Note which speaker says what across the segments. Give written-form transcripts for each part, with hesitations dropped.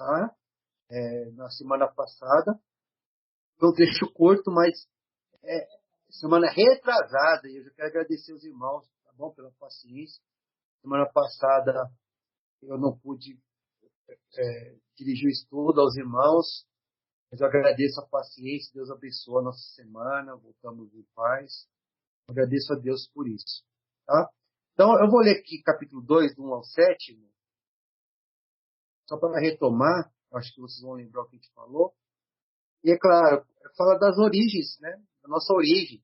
Speaker 1: tá? Na semana passada. Foi um trecho curto, mas semana retrasada, e eu já quero agradecer os irmãos, tá bom? Pela paciência. Semana passada eu não pude dirigir o estudo aos irmãos, mas eu agradeço a paciência, Deus abençoe a nossa semana, voltamos em paz. Eu agradeço a Deus por isso, tá? Então, eu vou ler aqui capítulo 2, do 1 ao 7, só para retomar, acho que vocês vão lembrar o que a gente falou. E, é claro, fala das origens, né? Da nossa origem.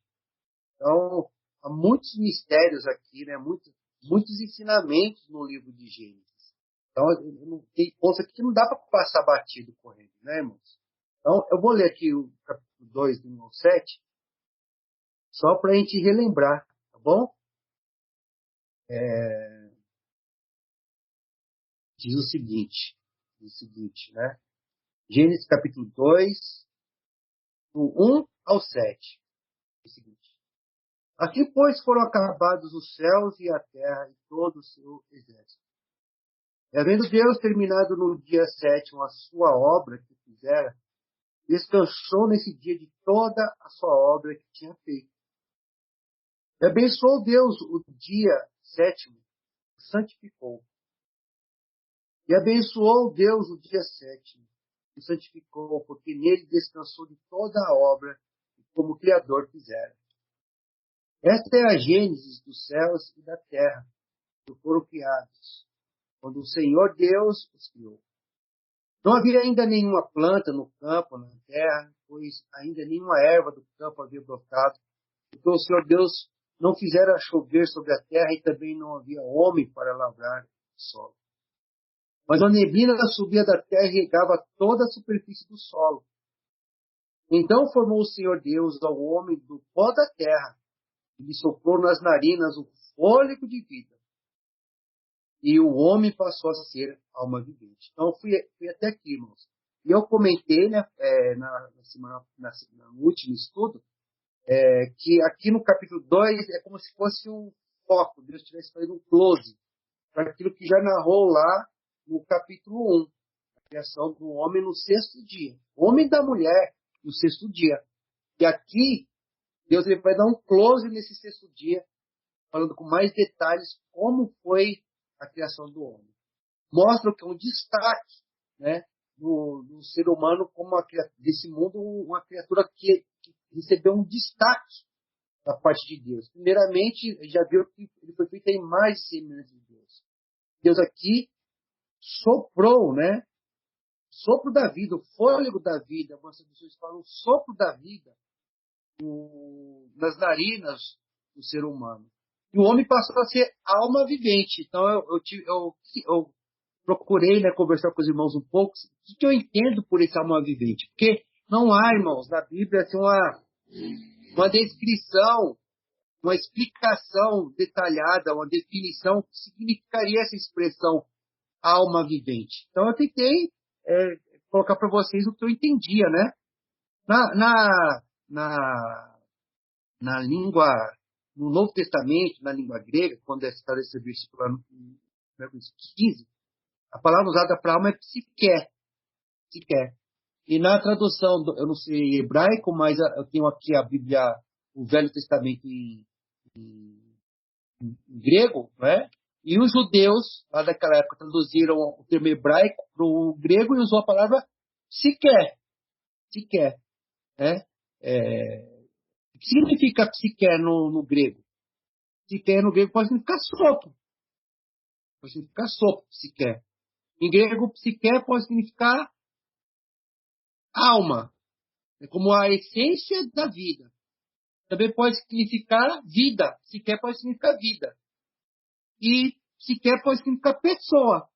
Speaker 1: Então, há muitos mistérios aqui, né? Muitos ensinamentos no livro de Gênesis. Então, tem coisa aqui que não dá para passar batido correndo, né, irmãos? Então, eu vou ler aqui o capítulo 2, do 1 ao 7, só para a gente relembrar, tá bom? Diz o seguinte, né? Gênesis capítulo 2, do 1 ao 7. É o seguinte. Assim, pois, foram acabados os céus e a terra e todo o seu exército. E havendo Deus terminado no dia 7º a sua obra que fizera, descansou nesse dia de toda a sua obra que tinha feito. E abençoou Deus o dia 7º, santificou. E abençoou Deus o dia 7º, e santificou, porque nele descansou de toda a obra que como Criador fizera. Esta é a gênese dos céus e da terra, que foram criados, quando o Senhor Deus os criou. Não havia ainda nenhuma planta no campo, na terra, pois ainda nenhuma erva do campo havia brotado, porque o Senhor Deus não fizera chover sobre a terra e também não havia homem para lavrar o solo. Mas a neblina subia da terra e regava toda a superfície do solo. Então formou o Senhor Deus ao homem do pó da terra e lhe soprou nas narinas o fôlego de vida. E o homem passou a ser alma vivente. Então, fui até aqui, irmãos. E eu comentei, né, no último estudo, que aqui no capítulo 2 é como se fosse um foco. Deus estivesse fazendo um close para aquilo que já narrou lá no capítulo 1. A criação do homem no sexto dia. O homem e da mulher no sexto dia. E aqui, Deus ele vai dar um close nesse sexto dia, falando com mais detalhes como foi a criação do homem. Mostra que é um destaque, né, do ser humano como desse mundo, uma criatura que recebeu um destaque da parte de Deus. Primeiramente, já viu que ele foi feito em imagem e semelhança de Deus. Deus aqui soprou, né, sopro da vida, o fôlego da vida, algumas pessoas falam sopro da vida nas narinas do ser humano. E o homem passou a ser alma vivente. Então, eu procurei, né, conversar com os irmãos um pouco, o que eu entendo por esse alma vivente. Porque não há, irmãos, na Bíblia assim, uma descrição, uma explicação detalhada, uma definição que significaria essa expressão alma vivente. Então, eu tentei colocar para vocês o que eu entendia, né? Na língua, no Novo Testamento, na língua grega, quando é citado esse versículo lá no versículo 15, a palavra usada para alma é psique. E na tradução, eu não sei hebraico, mas eu tenho aqui a Bíblia, o Velho Testamento em grego, né? E os judeus, lá daquela época, traduziram o termo hebraico para o grego e usou a palavra psique, né? O que significa psique no grego? Psique no grego pode significar sopro. Pode significar sopro, psique. Em grego, psique pode significar alma, como a essência da vida. Também pode significar vida. Psique pode significar vida. E psique pode significar pessoa.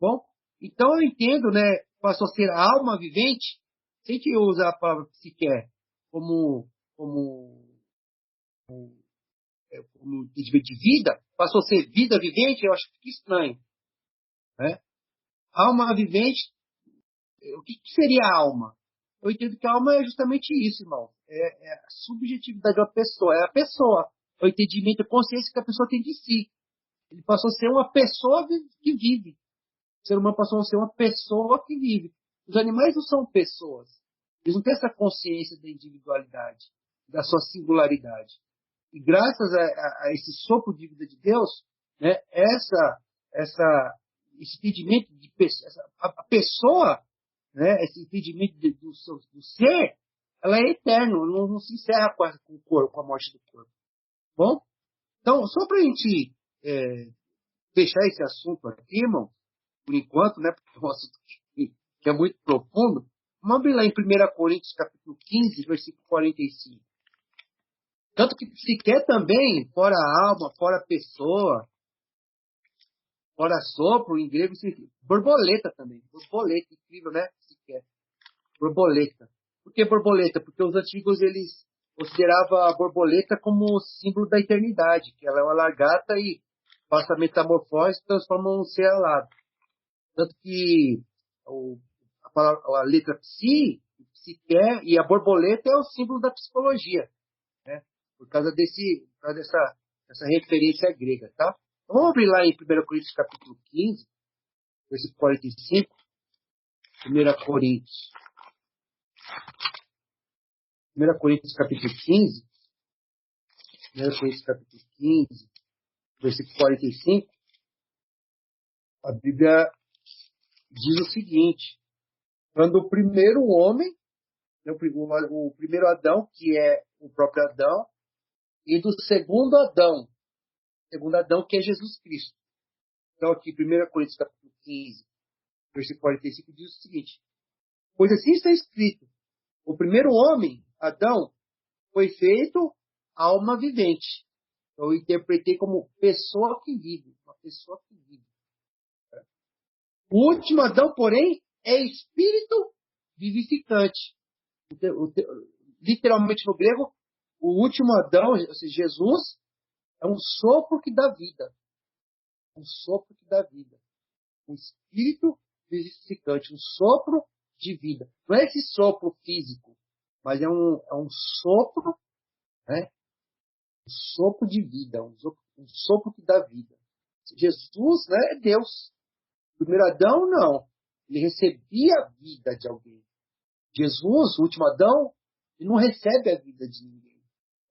Speaker 1: Bom, então eu entendo, né, passou a ser alma vivente, se a gente usa a palavra psique como de vida, passou a ser vida vivente, eu acho que fica estranho. Né? Alma vivente, o que seria alma? Eu entendo que a alma é justamente isso, irmão. É a subjetividade da pessoa, é a pessoa. É o entendimento, a consciência que a pessoa tem de si. Ele passou a ser uma pessoa que vive. O ser humano passou a ser uma pessoa que vive. Os animais não são pessoas. Eles não têm essa consciência da individualidade, da sua singularidade. E graças a esse sopro de vida de Deus, né, esse entendimento de pessoa, a pessoa, né, esse entendimento do ser, ela é eterno, não se encerra com o corpo, com a morte do corpo. Bom? Então, só para a gente fechar esse assunto aqui, irmão, por enquanto, né, porque é um assunto que é muito profundo, vamos abrir lá em 1 Coríntios, capítulo 15, versículo 45. Tanto que se quer também, fora alma, fora pessoa, fora sopro, em grego, borboleta também. Borboleta, incrível, né? Se quer. Borboleta. Por que borboleta? Porque os antigos, eles consideravam a borboleta como símbolo da eternidade, que ela é uma lagarta e passa a metamorfose e transforma um ser alado. Tanto que a letra psi, psique, e a borboleta é o símbolo da psicologia, né? Por causa dessa referência grega, tá? Então, vamos abrir lá em 1 Coríntios capítulo 15, versículo 45. 1 Coríntios capítulo 15. 1 Coríntios capítulo 15, versículo 45. A Bíblia diz o seguinte: quando o primeiro homem, o primeiro Adão, que é o próprio Adão, e do segundo Adão, que é Jesus Cristo. Então, aqui, 1 Coríntios capítulo 15, versículo 45, diz o seguinte: pois assim está escrito, o primeiro homem, Adão, foi feito alma vivente. Eu interpretei como pessoa que vive, uma pessoa que vive. O último Adão, porém, é espírito vivificante. Literalmente no grego, o último Adão, ou seja, Jesus, é um sopro que dá vida. Um sopro que dá vida. Um espírito vivificante, um sopro de vida. Não é esse sopro físico, mas é um sopro, né? Um sopro de vida, um sopro que dá vida. Jesus, né, é Deus. O primeiro Adão, não. Ele recebia a vida de alguém. Jesus, o último Adão, ele não recebe a vida de ninguém.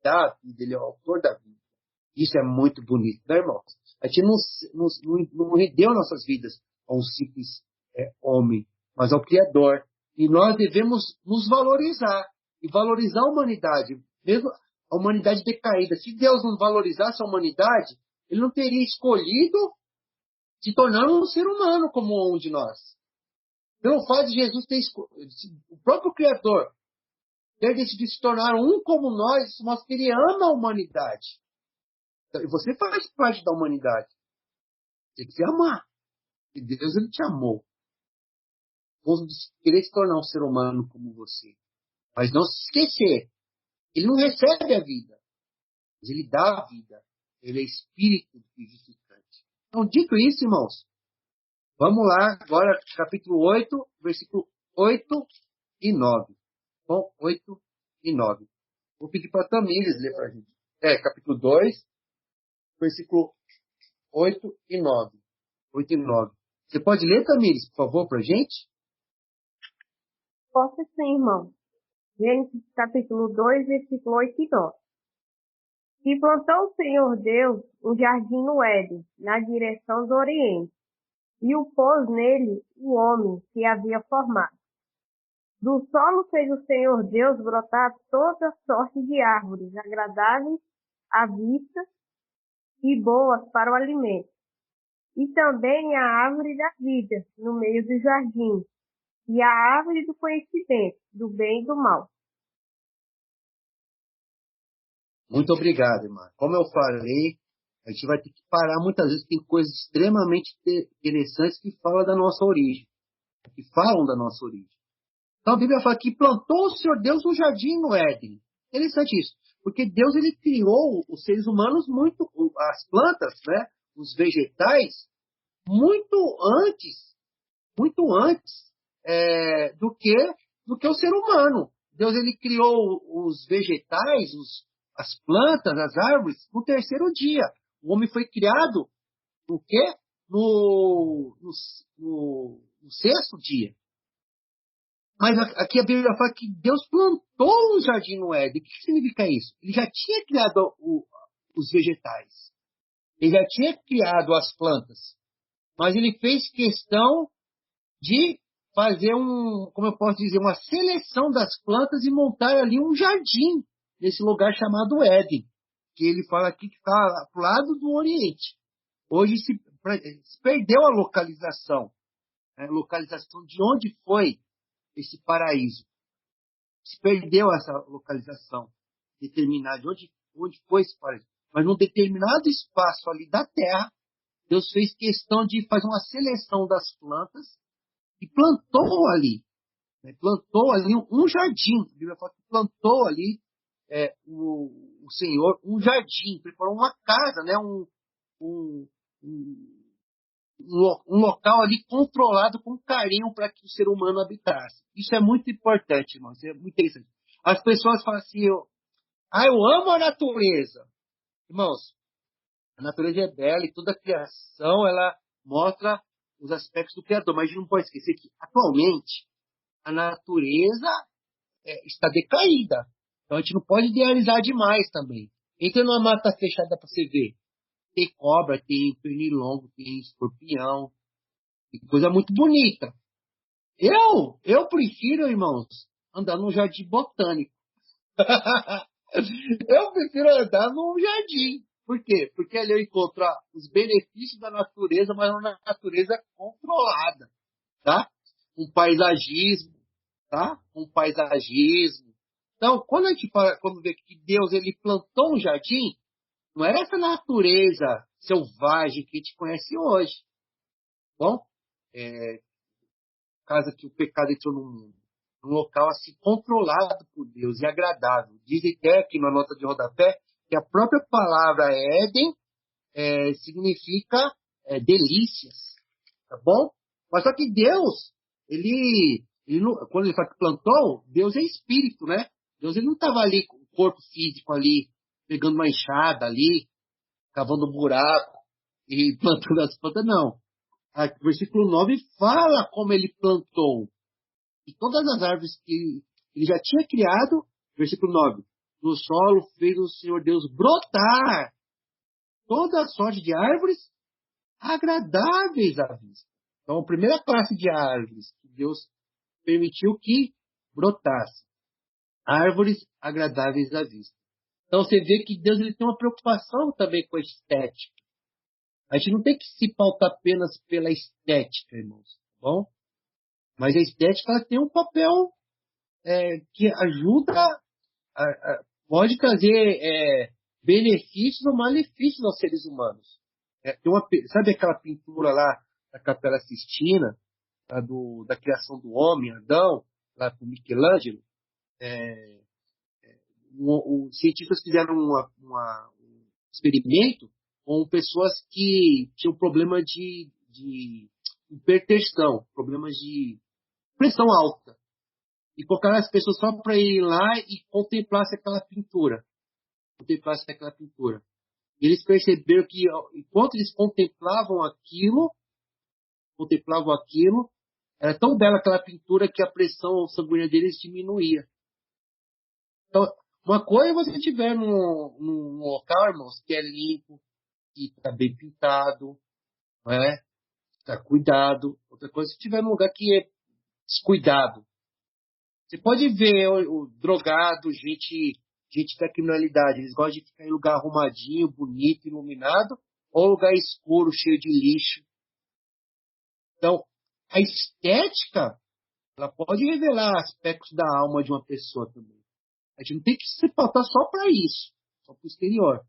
Speaker 1: Dá a vida, ele é o autor da vida. Isso é muito bonito, né, irmãos? A gente não rendeu nossas vidas a um simples homem, mas ao Criador. E nós devemos nos valorizar e valorizar a humanidade, mesmo a humanidade decaída. Se Deus não valorizasse a humanidade, ele não teria escolhido se tornar um ser humano como um de nós. Pelo fato de Jesus ter o próprio Criador ter decidido se tornar um como nós, isso mostra que ele ama a humanidade. E você faz parte da humanidade. Tem que se amar. E Deus, ele te amou. Por querer se tornar um ser humano como você. Mas não se esquecer. Ele não recebe a vida. Mas ele dá a vida. Ele é espírito vivificante. Então, dito isso, irmãos, vamos lá agora, capítulo 8, versículo 8 e 9. Bom, 8 e 9. Vou pedir para a Tamires ler para a gente. Capítulo 2, versículo 8 e 9. 8 e 9. Você pode ler, Tamires, por favor, para a gente?
Speaker 2: Posso sim, irmão. Gênesis capítulo 2, versículo 8 e 9. E plantou o Senhor Deus um jardim no Éden, na direção do Oriente, e o pôs nele o homem que havia formado. Do solo fez o Senhor Deus brotar toda sorte de árvores agradáveis à vista e boas para o alimento, e também a árvore da vida no meio do jardim, e a árvore do conhecimento do bem e do mal.
Speaker 1: Muito obrigado, irmã. Como eu falei, a gente vai ter que parar muitas vezes, tem coisas extremamente interessantes que falam da nossa origem. Que falam da nossa origem. Então a Bíblia fala que plantou o Senhor Deus um jardim no Éden. Interessante isso. Porque Deus, ele criou os seres humanos as plantas, né? Os vegetais, muito antes do que o ser humano. Deus, ele criou os vegetais, as plantas, as árvores, no terceiro dia. O homem foi criado no quê? no sexto dia. Mas aqui a Bíblia fala que Deus plantou um jardim no Éden. O que significa isso? Ele já tinha criado os vegetais. Ele já tinha criado as plantas. Mas ele fez questão de fazer como eu posso dizer, uma seleção das plantas e montar ali um jardim nesse lugar chamado Éden, que ele fala aqui que está pro lado do Oriente. Hoje se perdeu a localização, né? A localização de onde foi esse paraíso. Se perdeu essa localização determinada de onde foi esse paraíso. Mas num determinado espaço ali da terra, Deus fez questão de fazer uma seleção das plantas e plantou ali. Né? Plantou ali um jardim. A Bíblia fala que plantou ali o Senhor um jardim, preparou uma casa, né? um, um local ali controlado com carinho para que o ser humano habitasse. Isso é muito importante, irmão. Isso é muito interessante. As pessoas falam assim, eu amo a natureza. Irmãos, a natureza é bela e toda a criação, ela mostra os aspectos do Criador. Mas a gente não pode esquecer que, atualmente, a natureza está decaída. Então a gente não pode idealizar demais também. Entra numa mata fechada para você ver. Tem cobra, tem pernilongo, tem escorpião. Tem coisa muito bonita. Eu prefiro, irmãos, andar num jardim botânico. Eu prefiro andar num jardim. Por quê? Porque ali eu encontro os benefícios da natureza, mas uma natureza controlada, tá? Um paisagismo, tá? Um paisagismo. Então, quando a gente fala, quando vê que Deus ele plantou um jardim, não era essa natureza selvagem que a gente conhece hoje. Bom, casa que o pecado entrou no mundo. Um local assim controlado por Deus e agradável. Dizem até aqui na nota de rodapé que a própria palavra Éden significa delícias, tá bom? Mas só que Deus, quando ele fala que plantou, Deus é espírito, né? Deus ele não estava ali com o corpo físico ali, pegando uma enxada ali, cavando um buraco e plantando as plantas, não. O versículo 9 fala como ele plantou. E todas as árvores que ele já tinha criado, versículo 9, no solo fez o Senhor Deus brotar toda a sorte de árvores agradáveis à vista. Então, a primeira classe de árvores que Deus permitiu que brotasse, árvores agradáveis à vista. Então, você vê que Deus ele tem uma preocupação também com a estética. A gente não tem que se pautar apenas pela estética, irmãos, tá bom? Mas a estética ela tem um papel que ajuda, pode trazer benefícios ou malefícios aos seres humanos. Sabe aquela pintura lá da Capela Sistina, da criação do homem, Adão, lá com Michelangelo? Os cientistas fizeram um experimento com pessoas que tinham problema de hipertensão, problemas de pressão alta. E colocaram as pessoas só para ir lá e contemplasse aquela pintura. Eles perceberam que, enquanto eles contemplavam aquilo, era tão bela aquela pintura que a pressão sanguínea deles diminuía. Então, uma coisa é você estiver num local, irmãos, que é limpo, que está bem pintado, né? Está cuidado. Outra coisa é se estiver num lugar que é descuidado. Você pode ver o drogado, gente da criminalidade. Eles gostam de ficar em lugar arrumadinho, bonito, iluminado, ou lugar escuro, cheio de lixo. Então, a estética, ela pode revelar aspectos da alma de uma pessoa também. A gente não tem que se pautar só para isso, só para o exterior,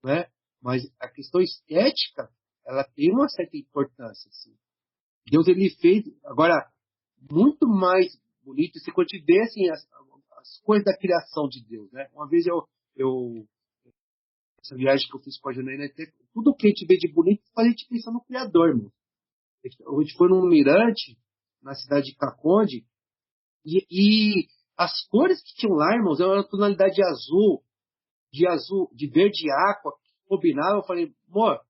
Speaker 1: né? Mas a questão estética, ela tem uma certa importância, assim. Deus, ele fez, agora, muito mais bonito, se quando a gente vê, assim, as coisas da criação de Deus, né? Uma vez essa viagem que eu fiz com a Janaína, tudo que a gente vê de bonito, faz a gente pensar no Criador, irmão. A gente foi num mirante, na cidade de Caconde, e as cores que tinham lá, irmãos, era uma tonalidade de azul, de verde aqua, que combinava. Eu falei, amor,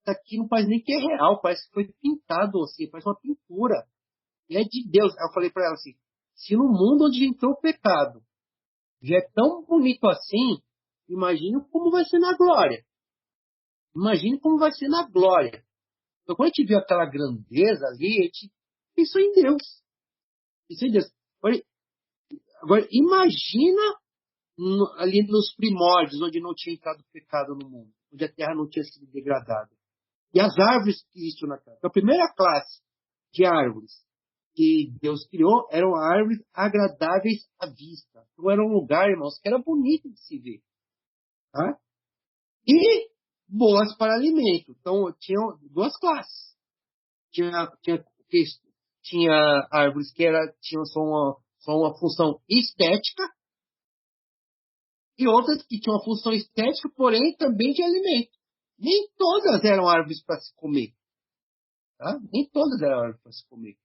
Speaker 1: aqui não parece nem que é real, parece que foi pintado assim, parece uma pintura. E é de Deus. Aí eu falei para ela assim, se no mundo onde entrou o pecado já é tão bonito assim, imagine como vai ser na glória. Imagine como vai ser na glória. Então, quando a gente viu aquela grandeza ali, a gente pensou em Deus. Pensou em Deus. Agora imagina ali nos primórdios, onde não tinha entrado pecado no mundo, onde a terra não tinha sido degradada. E as árvores que existiam na terra. Então, a primeira classe de árvores que Deus criou eram árvores agradáveis à vista. Então, era um lugar, irmãos, que era bonito de se ver. Tá? E boas para alimento. Então, tinham duas classes. Tinha árvores que tinham só uma função estética e outras que tinham uma função estética, porém também de alimento. Nem todas eram árvores para se comer. Tá? Nem todas eram árvores para se comer.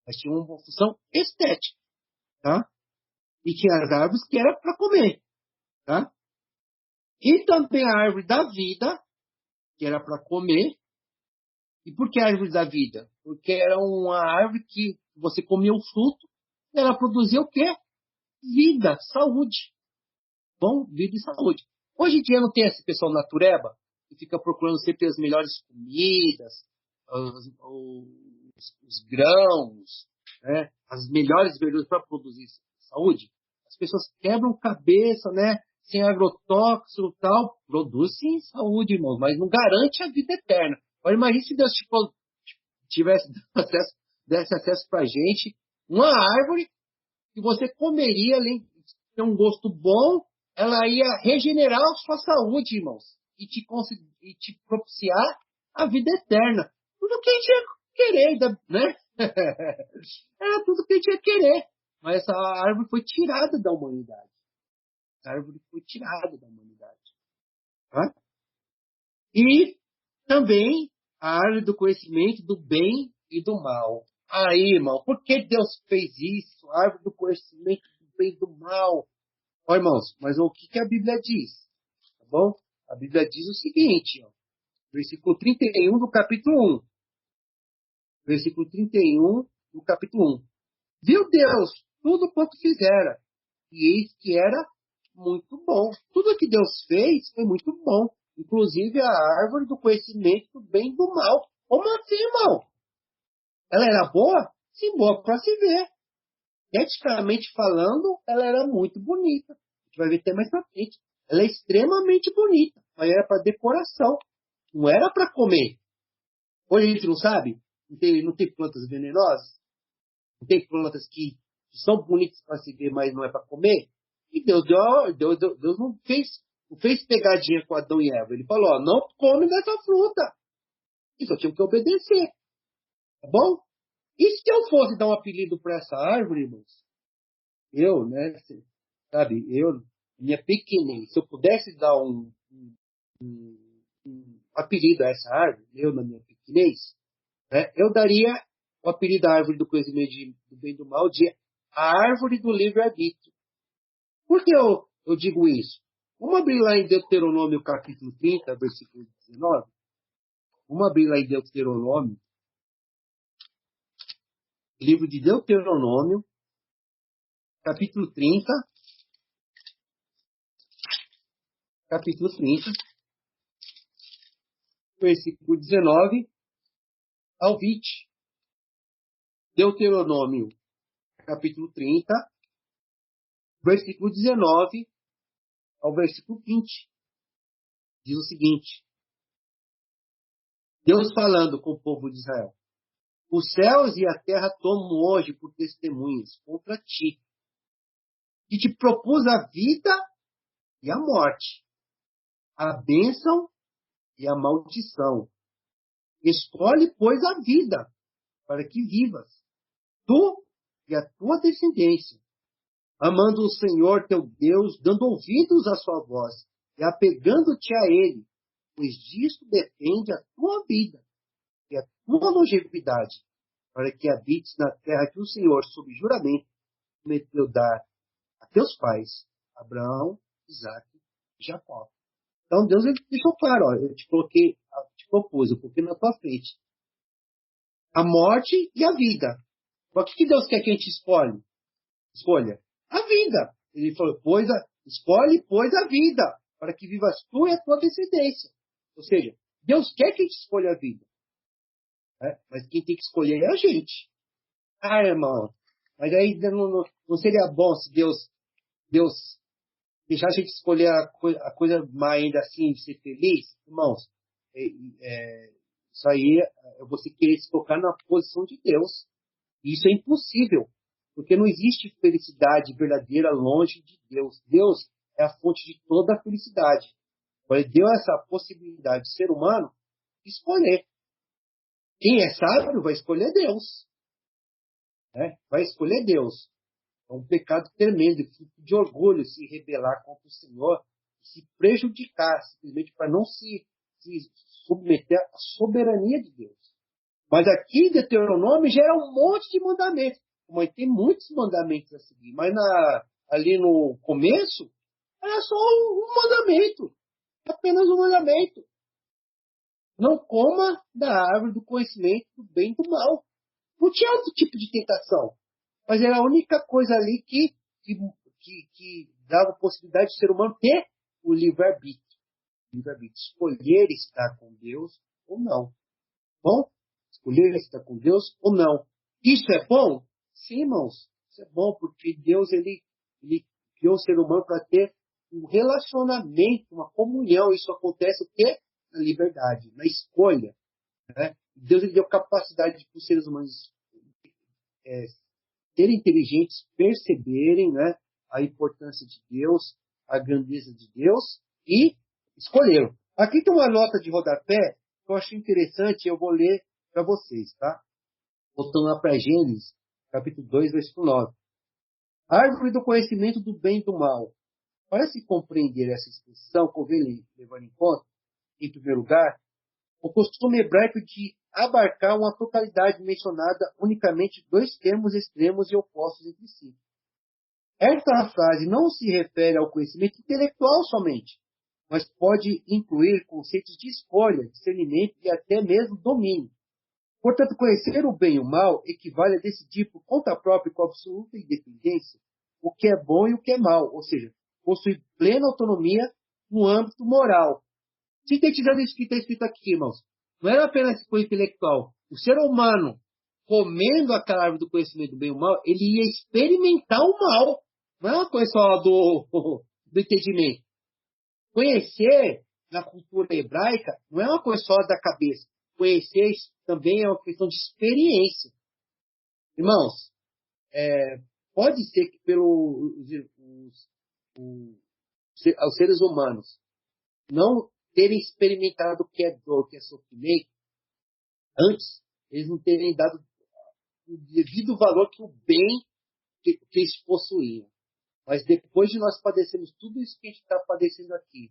Speaker 1: Mas tinham uma função estética. Tá? E tinha as árvores que era para comer. Tá? E também a árvore da vida, que era para comer. E por que a árvore da vida? Porque era uma árvore que você comia o fruto, ela produzia o quê? Vida, saúde. Bom, vida e saúde. Hoje em dia não tem esse pessoal natureba que fica procurando sempre as melhores comidas, os grãos, né? As melhores verduras para produzir saúde. As pessoas quebram cabeça, né? Sem agrotóxico e tal, produzem saúde, irmãos, mas não garante a vida eterna. Agora imagine se Deus tivesse desse acesso para a gente, uma árvore que você comeria, além de ter um gosto bom, ela ia regenerar a sua saúde, irmãos, e te propiciar a vida eterna. Tudo que a gente ia querer, né? Era tudo que a gente ia querer. Mas essa árvore foi tirada da humanidade. A árvore foi tirada da humanidade. Tá? E também a árvore do conhecimento do bem e do mal. Aí, irmão, por que Deus fez isso? A árvore do conhecimento do bem e do mal. Ó, irmãos, mas o que a Bíblia diz? Tá bom? A Bíblia diz o seguinte, ó, versículo 31 do capítulo 1. Versículo 31 do capítulo 1. Viu Deus tudo quanto fizera, e eis que era muito bom. Tudo que Deus fez foi muito bom, inclusive a árvore do conhecimento do bem e do mal. Como assim, irmão? Ela era boa? Sim, boa para se ver. Esteticamente falando, ela era muito bonita. A gente vai ver até mais pra frente. Ela é extremamente bonita, mas era para decoração. Não era para comer. Hoje a gente não sabe? Não tem plantas venenosas? Não tem plantas que são bonitas para se ver, mas não é para comer? E Deus não fez pegadinha com Adão e Eva. Ele falou, ó, não come dessa fruta. E só tinha que obedecer. Tá bom? E se eu fosse dar um apelido para essa árvore, irmãos? Eu, né? Sabe, minha pequenez, se eu pudesse dar um apelido a essa árvore, eu na minha pequenez, né, eu daria o apelido da árvore do conhecimento do bem e do mal de a árvore do livre-arbítrio. Por que eu digo isso? Vamos abrir lá em Deuteronômio capítulo 30, versículo 19. Vamos abrir lá em Deuteronômio, livro de Deuteronômio, capítulo 30, versículo 19 ao 20. Deuteronômio, capítulo 30, versículo 19 ao versículo 20. Diz o seguinte: Deus falando com o povo de Israel: os céus e a terra tomam hoje por testemunhas contra ti, que te propus a vida e a morte, a bênção e a maldição. Escolhe, pois, a vida, para que vivas, tu e a tua descendência, amando o Senhor teu Deus, dando ouvidos à sua voz e apegando-te a Ele, pois disso depende a tua vida e a tua longevidade, para que habites na terra que o Senhor, sob juramento, prometeu dar a teus pais, Abraão, Isaque e Jacó. Então Deus ele deixou claro, ó, eu te coloquei, te propus, eu coloquei na tua frente a morte e a vida. Mas o que Deus quer que a gente escolha? A vida. Ele falou, escolhe, pois, a vida, para que vivas tu e a tua descendência. Ou seja, Deus quer que a gente escolha a vida. Né? Mas quem tem que escolher é a gente. Ah, irmão, mas aí não seria bom se Deus deixar a gente escolher a coisa mais ainda assim, de ser feliz? Irmãos, isso aí é você querer se colocar na posição de Deus. E isso é impossível, porque não existe felicidade verdadeira longe de Deus. Deus é a fonte de toda a felicidade. Ele deu essa possibilidade de ser humano escolher. Quem é sábio vai escolher Deus. Né? Vai escolher Deus. É um pecado tremendo, fruto de orgulho, se rebelar contra o Senhor, se prejudicar, simplesmente para não se submeter à soberania de Deus. Mas aqui em Deuteronômio gera um monte de mandamentos. Mas tem muitos mandamentos a seguir. Mas ali no começo, era só um mandamento. Apenas um mandamento. Não coma da árvore do conhecimento do bem e do mal. Não tinha outro tipo de tentação. Mas era a única coisa ali que dava a possibilidade do ser humano ter o livre-arbítrio. Escolher estar com Deus ou não. Bom? Escolher estar com Deus ou não. Isso é bom? Sim, irmãos. Isso é bom, porque Deus ele criou o ser humano para ter um relacionamento, uma comunhão. Isso acontece o quê? Na liberdade, na escolha. Né? Deus ele deu capacidade para os seres humanos serem inteligentes, perceberem, né, a importância de Deus, a grandeza de Deus e escolheram. Aqui tem uma nota de rodapé que eu acho interessante e eu vou ler para vocês, tá? Voltando lá para Gênesis, capítulo 2, versículo 9. Árvore do conhecimento do bem e do mal. Para se compreender essa expressão, convém levar em conta, em primeiro lugar, o costume hebraico de abarcar uma totalidade mencionada unicamente dois termos extremos e opostos entre si. Esta frase não se refere ao conhecimento intelectual somente, mas pode incluir conceitos de escolha, discernimento e até mesmo domínio. Portanto, conhecer o bem e o mal equivale a decidir por conta própria e com absoluta independência o que é bom e o que é mal, ou seja, possui plena autonomia no âmbito moral. Sintetizando isso que está escrito aqui, irmãos, não era apenas coisa intelectual. O ser humano, comendo aquela árvore do conhecimento do bem e do mal, ele ia experimentar o mal. Não é uma coisa só do entendimento. Conhecer, na cultura hebraica, não é uma coisa só da cabeça. Conhecer também é uma questão de experiência. Irmãos, pode ser que os seres humanos não terem experimentado o que é dor, o que é sofrimento, antes eles não terem dado o devido valor que o bem que eles possuíam. Mas depois de nós padecermos tudo isso que a gente está padecendo aqui,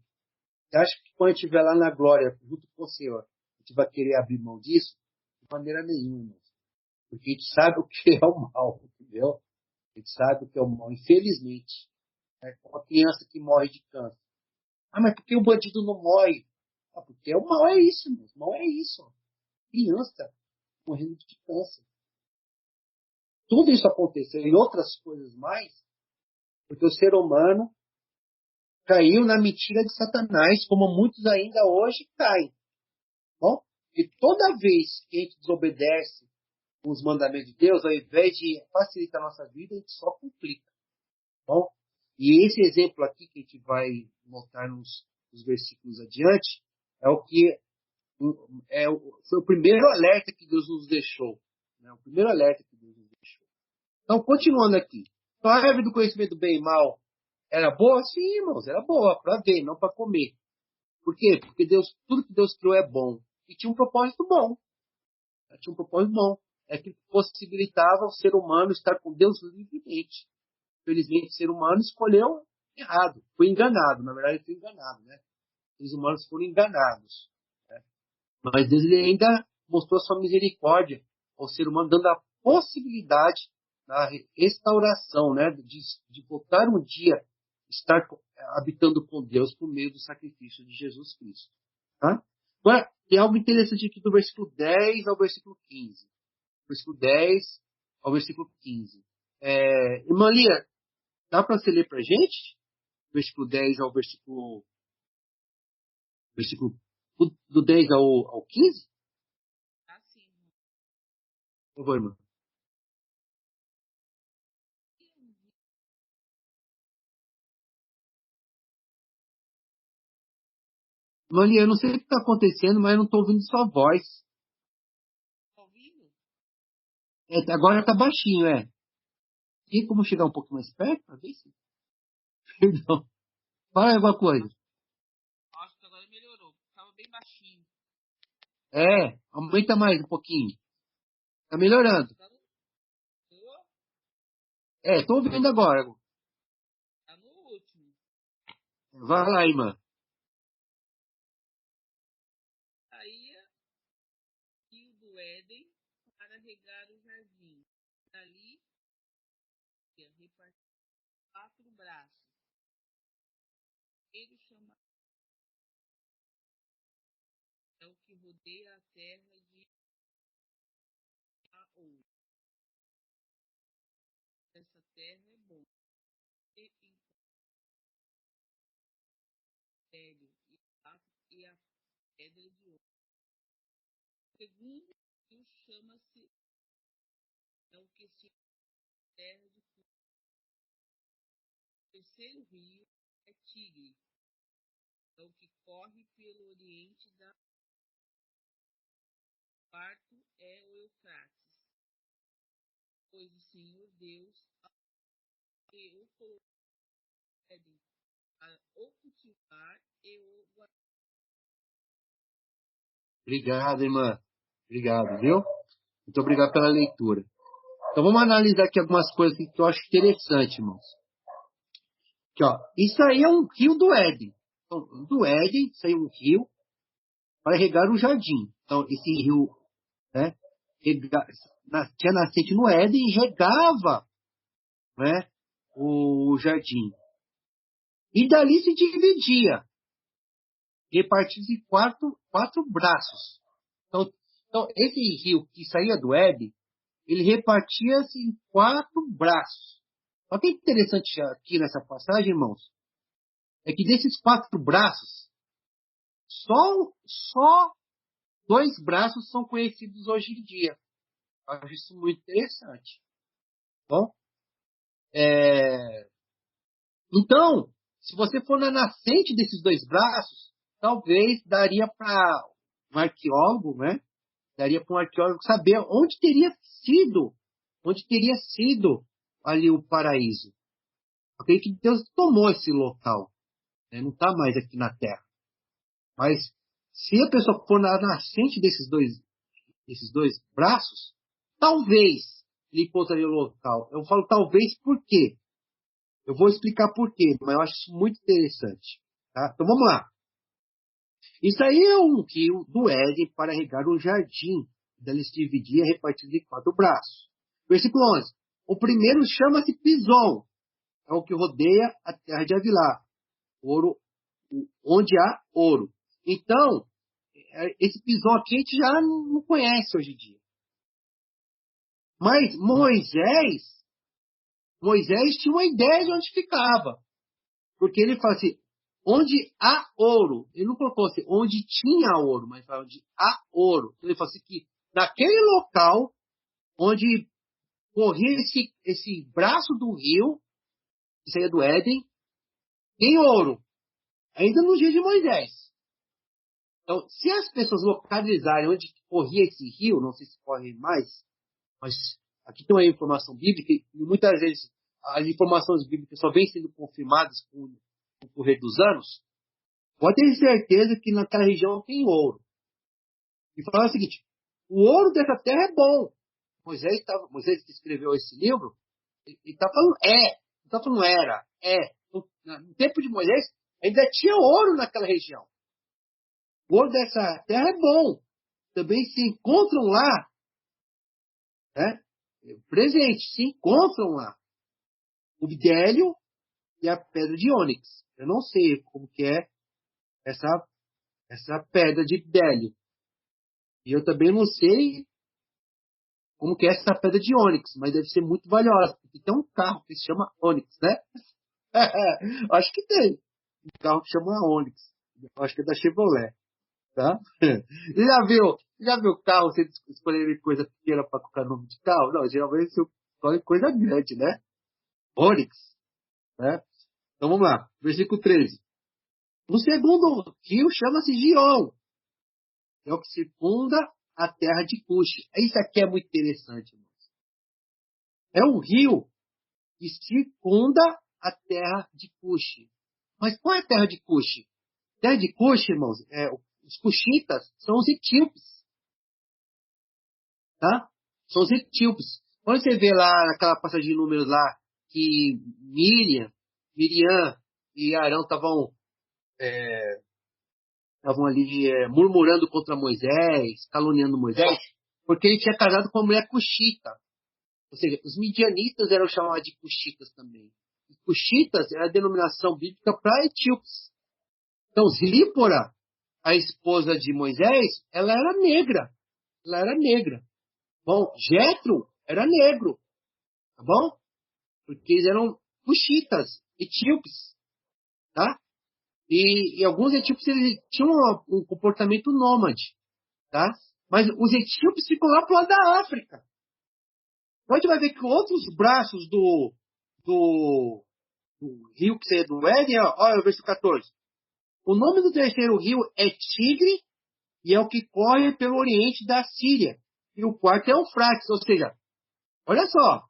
Speaker 1: você acha que quando a gente estiver lá na glória, junto com o Senhor, a gente vai querer abrir mão disso? De maneira nenhuma. Porque a gente sabe o que é o mal, entendeu? A gente sabe o que é o mal, infelizmente. É como uma criança que morre de câncer. Ah, mas por que o bandido não morre? Ah, porque o mal é isso, irmão. O mal é isso. Criança morrendo de câncer. Tudo isso aconteceu e outras coisas mais, porque o ser humano caiu na mentira de Satanás, como muitos ainda hoje caem. Bom? E toda vez que a gente desobedece os mandamentos de Deus, ao invés de facilitar a nossa vida, a gente só complica. Bom? E esse exemplo aqui que a gente vai notar nos versículos adiante é o que foi o primeiro alerta que Deus nos deixou. Né? O primeiro alerta que Deus nos deixou. Então, continuando aqui. Então, a árvore do conhecimento do bem e mal era boa? Sim, irmãos, era boa para ver, não para comer. Por quê? Porque tudo que Deus criou é bom. E tinha um propósito bom. Tinha um propósito bom. É que possibilitava o ser humano estar com Deus livremente. Felizmente, o ser humano escolheu errado. Foi enganado. Na verdade, ele foi enganado. Né? Os humanos foram enganados. Né? Mas Deus ele ainda mostrou a sua misericórdia ao ser humano, dando a possibilidade da restauração, né? de voltar um dia estar habitando com Deus por meio do sacrifício de Jesus Cristo. Tá? Agora, tem algo interessante aqui do versículo 10 ao versículo 15. Versículo 10 ao versículo 15. Irmã Lia, dá para você ler para a gente? Versículo 10 ao versículo do 10 ao 15?
Speaker 3: Assim,
Speaker 1: Por favor, irmã. Irmã Lia, eu não sei o que está acontecendo, mas eu não estou ouvindo sua voz.
Speaker 3: tá ouvindo?
Speaker 1: Agora está baixinho, Tem como chegar um pouco mais perto para ver se... Perdão. Fala alguma coisa.
Speaker 3: Acho que agora melhorou. Tava bem baixinho.
Speaker 1: Aumenta mais um pouquinho. Tá melhorando.
Speaker 3: Tá
Speaker 1: Tô ouvindo agora.
Speaker 3: tá no último.
Speaker 1: Vai lá, irmã.
Speaker 3: Saía rio do Éden para regar o jardim. Dali, repartiu 4 braços. Ele chama é o que rodeia a terra de Aouro. Essa terra é boa. E velho e a pedra de ouro. O segundo rio chama-se é o que se terra de fogo. O terceiro rio é Tigre, é o que corre pelo oriente da. O quarto é o Eufrates, pois o Senhor Deus e o colocou a o cultivar e o guardar.
Speaker 1: Obrigado, irmã. Obrigado, viu? Muito obrigado pela leitura. Então vamos analisar aqui algumas coisas que eu acho interessante, irmãos. Aqui, ó. Isso aí é um rio do Éden. Então, do Éden, isso aí é um rio para regar o jardim. Então, esse rio, né, tinha nascente no Éden e regava, né, o jardim. E dali se dividia, repartido em quatro braços. Então, esse rio que saía do Éden, ele repartia-se em 4 braços. O que é interessante aqui nessa passagem, irmãos, é que desses 4 braços, só 2 braços são conhecidos hoje em dia. Eu acho isso muito interessante. Bom, então, se você for na nascente desses 2 braços, talvez daria para um arqueólogo, né? Daria para um arqueólogo saber onde teria sido ali o paraíso. Eu creio que Deus tomou esse local, né? Não está mais aqui na Terra. Mas se a pessoa for na nascente desses dois braços, talvez ele encontraria o local. Eu falo talvez por quê? Eu vou explicar por quê, mas eu acho isso muito interessante. Tá? Então vamos lá. Isso aí é um rio do Éden para regar o jardim. Dele se dividia repartido em 4 braços. Versículo 11. O primeiro chama-se Pison. É o que rodeia a terra de Avilá. Ouro, onde há ouro. Então, esse Pison aqui a gente já não conhece hoje em dia. Mas Moisés tinha uma ideia de onde ficava. Porque ele fala assim, onde há ouro. Ele não colocou assim, onde tinha ouro, mas fala onde há ouro. Então ele fala assim que naquele local onde corria esse braço do rio, que saía do Éden, tem ouro. Ainda no dia de Moisés. Então, se as pessoas localizarem onde corria esse rio, não sei se corre mais, mas aqui tem uma informação bíblica, e muitas vezes as informações bíblicas só vêm sendo confirmadas com o correr dos anos, pode ter certeza que naquela região tem ouro. E fala o seguinte, o ouro dessa terra é bom. Moisés que escreveu esse livro, ele está falando não está falando era, No tempo de Moisés, ainda tinha ouro naquela região. O ouro dessa terra é bom. Também se encontram lá, né? Presente, se encontram lá o bidélio e a pedra de ônix. Eu não sei como que é essa pedra de bdelio. E eu também não sei como que é essa pedra de ônix, mas deve ser muito valiosa, porque tem um carro que se chama Onix, né? Acho que tem um carro que chama Onix. Acho que é da Chevrolet, tá? Já viu carro, você escolher coisa pequena para colocar nome de carro? Não, geralmente você escolhe coisa grande, né? Onix, né? Então vamos lá, versículo 13. O segundo rio chama-se Gion, é o que circunda a terra de Cuxi. Isso aqui é muito interessante, irmãos. É um rio que circunda a terra de Cuxi. Mas qual é a terra de Cuxi? Terra de Cuxi, irmãos, os cuxitas são os etíopes, tá? São os etíopes. Quando você vê lá naquela passagem de números lá que Miriam e Arão estavam ali murmurando contra Moisés, caluniando Moisés, porque ele tinha casado com uma mulher cuxita. Ou seja, os midianitas eram chamados de cuxitas também. E cuxitas era a denominação bíblica para etíopes. Então, Zípora, a esposa de Moisés, ela era negra. Ela era negra. Bom, Jétro era negro. Tá bom? Porque eles eram cuxitas, etíopes. Tá? E alguns etíopes eles tinham um comportamento nômade. Tá? Mas os etíopes ficam lá pro lado da África. Então a gente vai ver que outros braços do rio que seria do Éden, olha o versículo 14. O nome do terceiro rio é Tigre e é o que corre pelo oriente da Síria. E o quarto é Eufrates. Ou seja, olha só,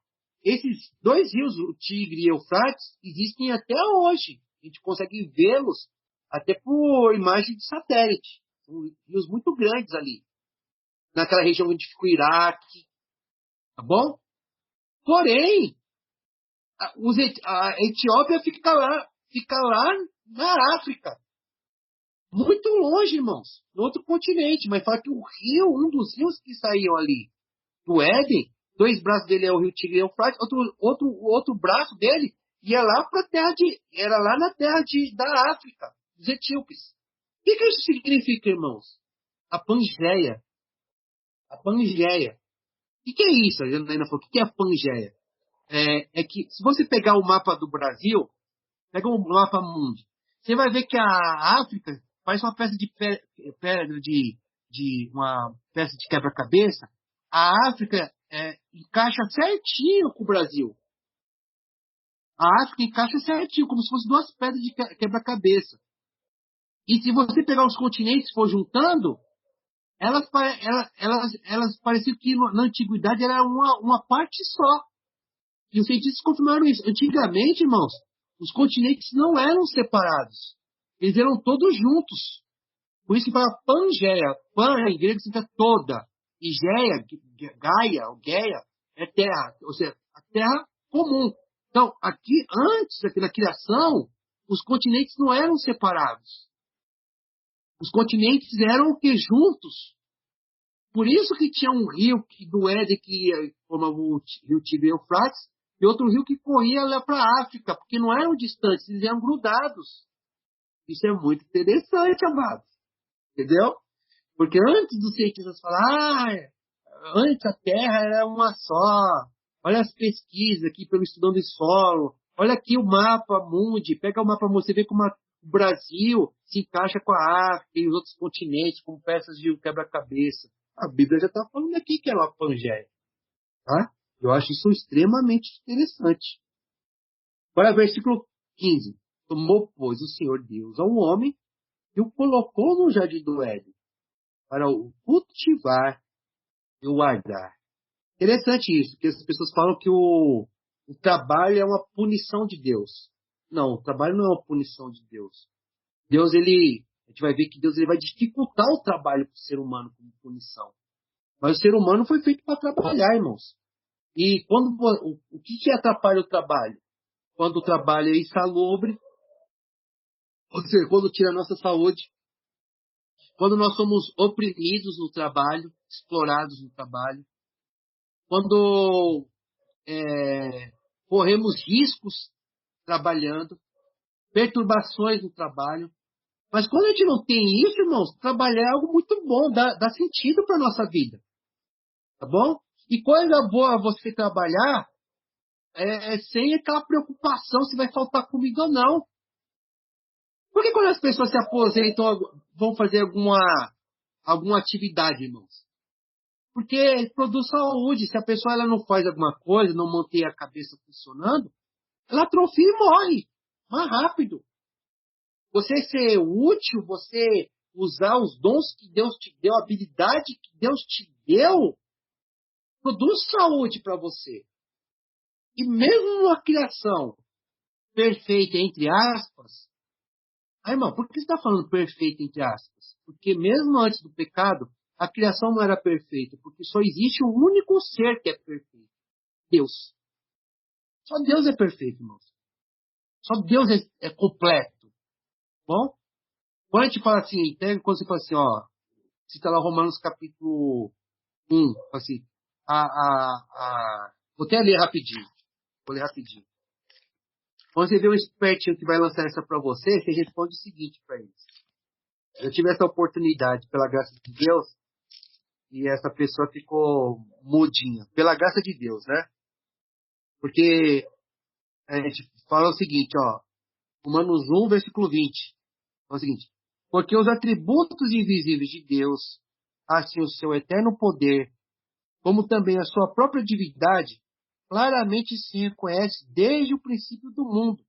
Speaker 1: esses dois rios, o Tigre e o Eufrates, existem até hoje. A gente consegue vê-los até por imagem de satélite. São rios muito grandes ali. Naquela região onde fica o Iraque. Tá bom? Porém, a Etiópia fica lá na África. Muito longe, irmãos. No outro continente. Mas fala que o rio, um dos rios que saíam ali do Éden, dois braços dele é o rio Tigre e Eufrates, outro braço dele era lá na terra da África, dos etíopes. O que isso significa, irmãos? A Pangeia. A Pangeia. O que é isso? A Janaína falou, o que é a Pangeia? É que, se você pegar o mapa do Brasil, pega o mapa mundi, você vai ver que a África parece uma peça de pedra uma peça de quebra-cabeça. A África encaixa certinho com o Brasil. A África encaixa certinho, como se fossem duas pedras de quebra-cabeça. E se você pegar os continentes e for juntando, elas pareciam que na antiguidade era uma parte só. E os cientistas confirmaram isso. Antigamente, irmãos, os continentes não eram separados. Eles eram todos juntos. Por isso que fala Pangeia. Pan em grego significa toda. E Geia, Gaia, ou Geia, é terra. Ou seja, a terra comum. Então, antes da criação, os continentes não eram separados. Os continentes eram o que? Juntos. Por isso que tinha um rio do Éden que formava o rio Tigre e Eufrates, e outro rio que corria lá para a África, porque não eram distantes, eles eram grudados. Isso é muito interessante, amados. Entendeu? Porque antes dos cientistas falar, antes a Terra era uma só. Olha as pesquisas aqui pelo Estudando o Solo. Olha aqui o mapa mundi. Pega o mapa mundi, você vê como o Brasil se encaixa com a África e os outros continentes, como peças de quebra-cabeça. A Bíblia já está falando aqui que é uma Pangeia. Tá? Eu acho isso extremamente interessante. Olha o versículo 15. Tomou, pois, o Senhor Deus ao homem e o colocou no jardim do Éden para o cultivar e o guardar. Interessante isso, porque as pessoas falam que o trabalho é uma punição de Deus. Não, o trabalho não é uma punição de Deus. A gente vai ver que Deus ele vai dificultar o trabalho para o ser humano como punição. Mas o ser humano foi feito para trabalhar, irmãos. E o que atrapalha o trabalho? Quando o trabalho é insalubre, ou seja, quando tira a nossa saúde, quando nós somos oprimidos no trabalho, explorados no trabalho, quando corremos riscos trabalhando, perturbações no trabalho. Mas quando a gente não tem isso, irmãos, trabalhar é algo muito bom, dá sentido para a nossa vida. Tá bom? E coisa boa você trabalhar sem aquela preocupação se vai faltar comida ou não. Por que quando as pessoas se aposentam, vão fazer alguma atividade, irmãos? Porque produz saúde. Se a pessoa ela não faz alguma coisa, não mantém a cabeça funcionando, ela atrofia e morre mais rápido. Você ser útil, você usar os dons que Deus te deu, a habilidade que Deus te deu, produz saúde para você. E mesmo uma criação perfeita, entre aspas, irmão, por que você está falando perfeita, entre aspas? Porque mesmo antes do pecado, a criação não era perfeita, porque só existe um único ser que é perfeito. Deus. Só Deus é perfeito, irmãos. Só Deus é completo. Bom? Quando a gente fala assim, quando você fala assim, ó, cita lá Romanos capítulo 1, assim, vou até ler rapidinho. Vou ler rapidinho. Quando você vê um espertinho que vai lançar essa para você responde o seguinte para eles. Eu tive essa oportunidade, pela graça de Deus, e essa pessoa ficou mudinha. Pela graça de Deus, né? Porque a gente fala o seguinte, ó. Romanos 1, versículo 20. É o seguinte. Porque os atributos invisíveis de Deus, assim o seu eterno poder, como também a sua própria divindade, claramente se reconhece desde o princípio do mundo,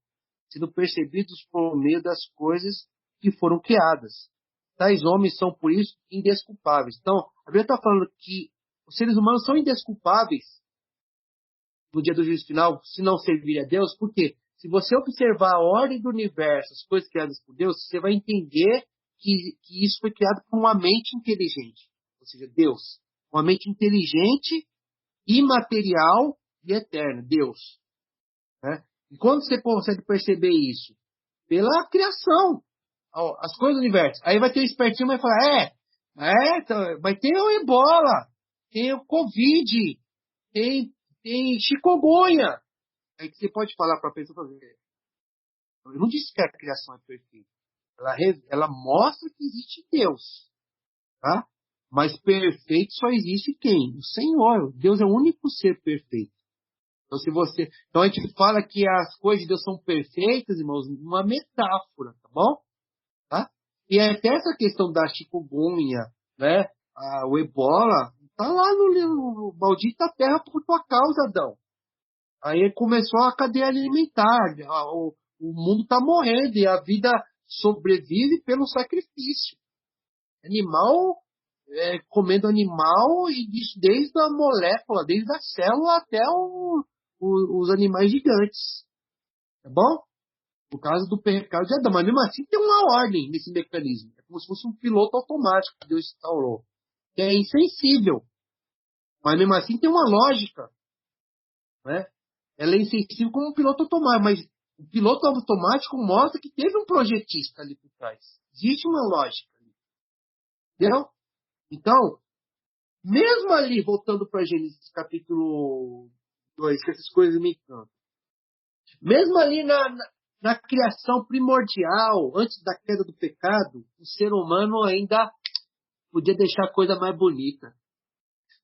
Speaker 1: sendo percebidos por meio das coisas que foram criadas. Tais homens são, por isso, indesculpáveis. Então, a Bíblia está falando que os seres humanos são indesculpáveis no dia do juízo final, se não servir a Deus. Por quê? Se você observar a ordem do universo, as coisas criadas por Deus, você vai entender que isso foi criado por uma mente inteligente. Ou seja, Deus. Uma mente inteligente, imaterial e eterna. Deus. Né? E quando você consegue perceber isso? Pela criação. As coisas do universo. Aí vai ter um espertinho que vai falar, vai ter o ebola, tem o Covid, tem chikungunya. Aí que você pode falar para a pessoa, eu não disse que a criação é perfeita. Ela mostra que existe Deus. Tá? Mas perfeito só existe quem? O Senhor. Deus é o único ser perfeito. Então a gente fala que as coisas de Deus são perfeitas, irmãos, uma metáfora, tá bom? Tá? E até essa questão da chikungunya, né? O ebola, tá lá no maldita terra por tua causa, Adão. Aí começou a cadeia alimentar, o mundo está morrendo e a vida sobrevive pelo sacrifício. Animal comendo animal, e isso desde a molécula, desde a célula até os animais gigantes. Tá bom? Por causa do pecado de Adão. Mas mesmo assim tem uma ordem nesse mecanismo. É como se fosse um piloto automático que Deus instaurou. Que é insensível. Mas mesmo assim tem uma lógica. Né? Ela é insensível como um piloto automático, mas o piloto automático mostra que teve um projetista ali por trás. Existe uma lógica ali. Entendeu? Então, mesmo ali, voltando para Gênesis capítulo 2, que essas coisas me encantam. Mesmo ali na criação primordial, antes da queda do pecado, o ser humano ainda podia deixar a coisa mais bonita.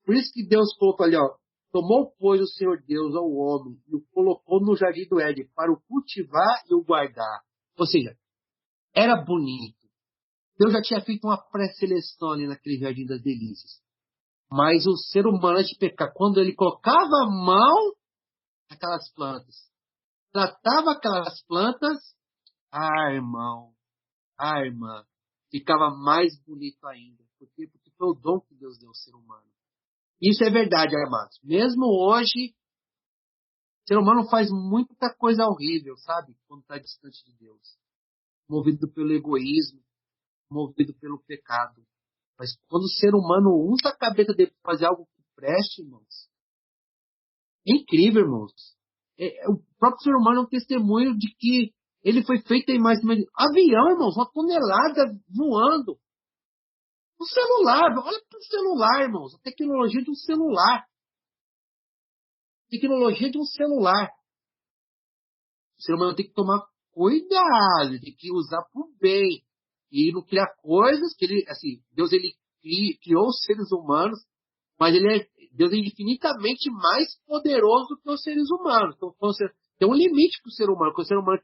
Speaker 1: Por isso que Deus colocou ali, ó, tomou, pois, o Senhor Deus ao homem e o colocou no jardim do Éden para o cultivar e o guardar. Ou seja, era bonito. Deus já tinha feito uma pré-seleção ali naquele jardim das delícias. Mas o ser humano, antes de pecar, quando ele colocava a mão naquelas plantas, tratava aquelas plantas, irmão, irmã, ficava mais bonito ainda. Por quê? Porque foi o dom que Deus deu ao ser humano. Isso é verdade, amados. Mesmo hoje, o ser humano faz muita coisa horrível, sabe? Quando está distante de Deus. Movido pelo egoísmo, movido pelo pecado. Mas quando o ser humano usa a cabeça dele para fazer algo que preste, irmãos, é incrível, irmãos. O próprio ser humano é um testemunho de que ele foi feito em mais... Avião, irmãos, uma tonelada voando. O celular, olha para o celular, irmãos. A tecnologia de um celular. Tecnologia de um celular. O ser humano tem que tomar cuidado, tem que usar para o bem. E não criar coisas que ele, assim, Deus ele criou os seres humanos, mas Deus é infinitamente mais poderoso que os seres humanos. Então, tem um limite para o ser humano. Porque o ser humano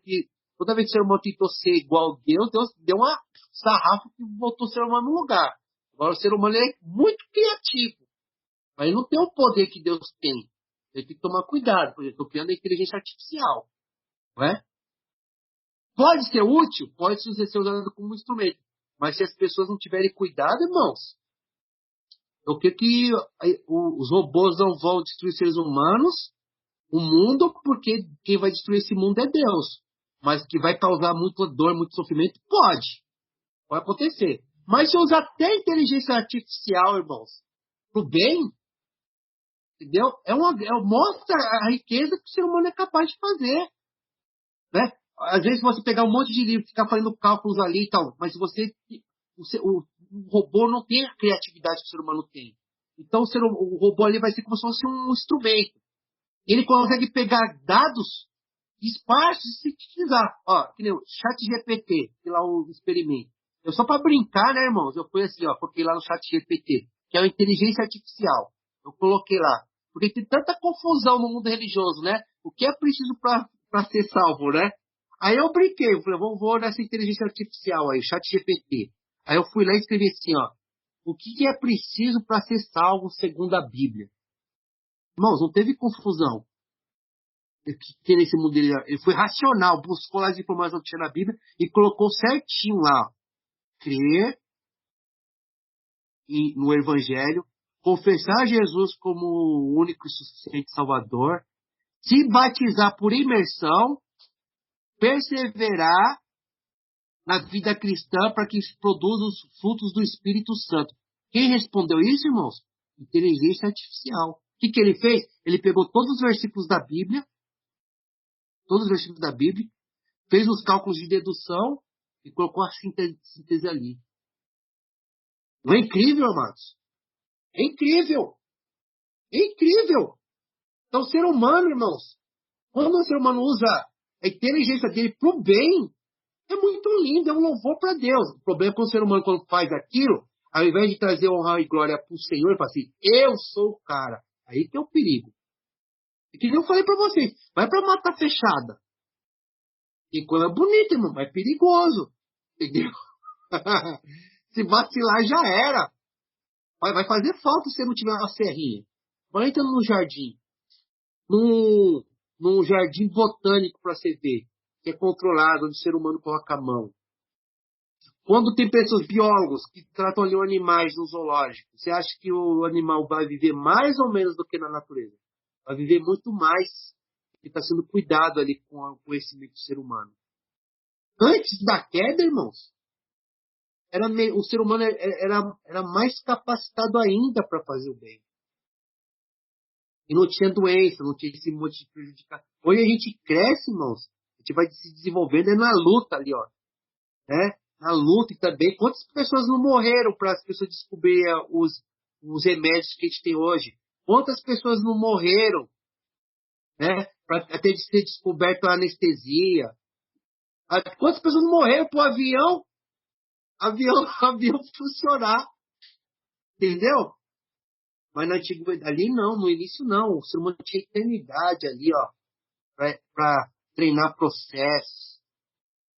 Speaker 1: toda vez que o ser humano tentou ser igual a Deus deu uma sarrafo que botou o ser humano no lugar. Agora o ser humano é muito criativo, mas ele não tem o poder que Deus tem. Ele tem que tomar cuidado. Por exemplo, estou criando a inteligência artificial. Não é? Pode ser útil, pode ser usado como instrumento. Mas se as pessoas não tiverem cuidado, irmãos, eu creio que os robôs não vão destruir os seres humanos, o mundo, porque quem vai destruir esse mundo é Deus. Mas que vai causar muita dor, muito sofrimento, pode. Pode acontecer. Mas se usar até a inteligência artificial, irmãos, pro bem, entendeu? Mostra a riqueza que o ser humano é capaz de fazer. Né? Às vezes você pegar um monte de livro, ficar fazendo cálculos ali e tal, mas o robô não tem a criatividade que o ser humano tem. Então o robô ali vai ser como se fosse um instrumento. Ele consegue pegar dados esparsos e sintetizar. Ó, que nem o ChatGPT, que lá o experimento. Eu só para brincar, né, irmãos? Eu fui assim, ó, coloquei lá no ChatGPT, que é uma inteligência artificial. Eu coloquei lá. Porque tem tanta confusão no mundo religioso, né? O que é preciso para ser salvo, né? Aí eu brinquei, eu falei, vou nessa inteligência artificial aí, ChatGPT. Aí eu fui lá e escrevi assim, ó. O que é preciso para ser salvo segundo a Bíblia? Irmãos, não teve confusão. Que nesse mundo ele foi racional, buscou lá as informações que tinha na Bíblia e colocou certinho lá. Crer no Evangelho, confessar Jesus como o único e suficiente Salvador, se batizar por imersão, perseverar na vida cristã para que produza os frutos do Espírito Santo. Quem respondeu isso, irmãos? Inteligência artificial. O que ele fez? Ele pegou todos os versículos da Bíblia, fez os cálculos de dedução e colocou a síntese ali. Não é incrível, amados? É incrível! É incrível! Então, o ser humano, irmãos, quando o ser humano usa a inteligência dele para o bem, é muito lindo, é um louvor para Deus. O problema é que o ser humano, quando faz aquilo, ao invés de trazer honra e glória para o Senhor, ele fala assim, eu sou o cara. Aí que é o perigo. É que eu falei para vocês, vai para mata fechada. E quando é bonito, irmão, mas é perigoso. Entendeu? Se vacilar, já era. Vai fazer falta se você não tiver uma serrinha. Vai entrando no jardim. Num jardim botânico para você ver. Que é controlado, onde o ser humano coloca a mão. Quando tem pessoas, biólogos, que tratam ali os animais no zoológico, você acha que o animal vai viver mais ou menos do que na natureza? Vai viver muito mais, porque está sendo cuidado ali com o conhecimento do ser humano. Antes da queda, irmãos, o ser humano era mais capacitado ainda para fazer o bem. E não tinha doença, não tinha esse monte de prejudicar. Hoje a gente cresce, irmãos, a gente vai se desenvolvendo na luta ali, ó. Né? Na luta e também. Quantas pessoas não morreram para as pessoas descobrirem os remédios que a gente tem hoje? Quantas pessoas não morreram, né? Para até ser descoberta a anestesia? Quantas pessoas não morreram para o avião funcionar? Entendeu? Mas na antiguidade, ali não, no início não. O ser humano tinha eternidade ali, ó, para treinar processos,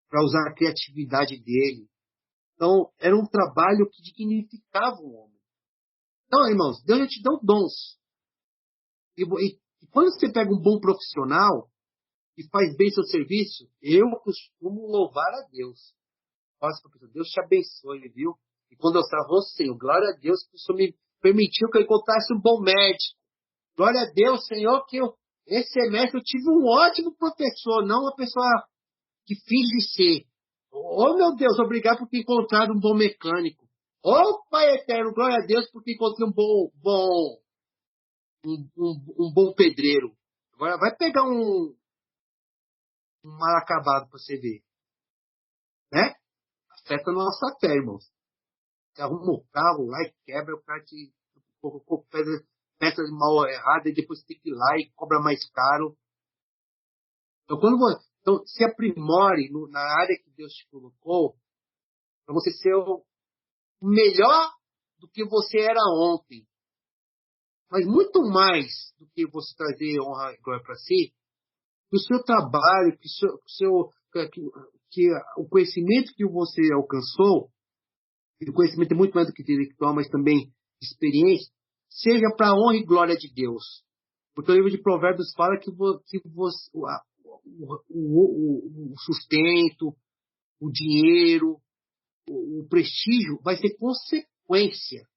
Speaker 1: para usar a criatividade dele. Então, era um trabalho que dignificava o homem. Então, irmãos, Deus já te deu dons. E quando você pega um bom profissional e faz bem seu serviço, eu costumo louvar a Deus. Faço para a pessoa, Deus te abençoe, viu? E quando eu falo, Senhor, glória a Deus que o Senhor me permitiu que eu encontrasse um bom médico. Glória a Deus, Senhor, que esse semestre eu tive um ótimo professor, não uma pessoa que finge ser. Oh, meu Deus, obrigado por ter encontrado um bom mecânico. Oh, Pai eterno, glória a Deus por ter encontrado um bom pedreiro. Agora vai pegar um mal acabado para você ver. Né? Afeta a nossa fé, irmãos. Você arruma o carro lá e quebra, o cara te colocou peça mal errada e depois você tem que ir lá e cobra mais caro. Então, Então, se aprimore na área que Deus te colocou, para você ser o melhor do que você era ontem. Mas muito mais do que você trazer honra e glória para si, que o seu trabalho, que o conhecimento que você alcançou, e o conhecimento é muito mais do que intelectual, mas também experiência, seja para a honra e glória de Deus. Porque o livro de Provérbios fala que você, o sustento, o dinheiro, o prestígio vai ser consequência.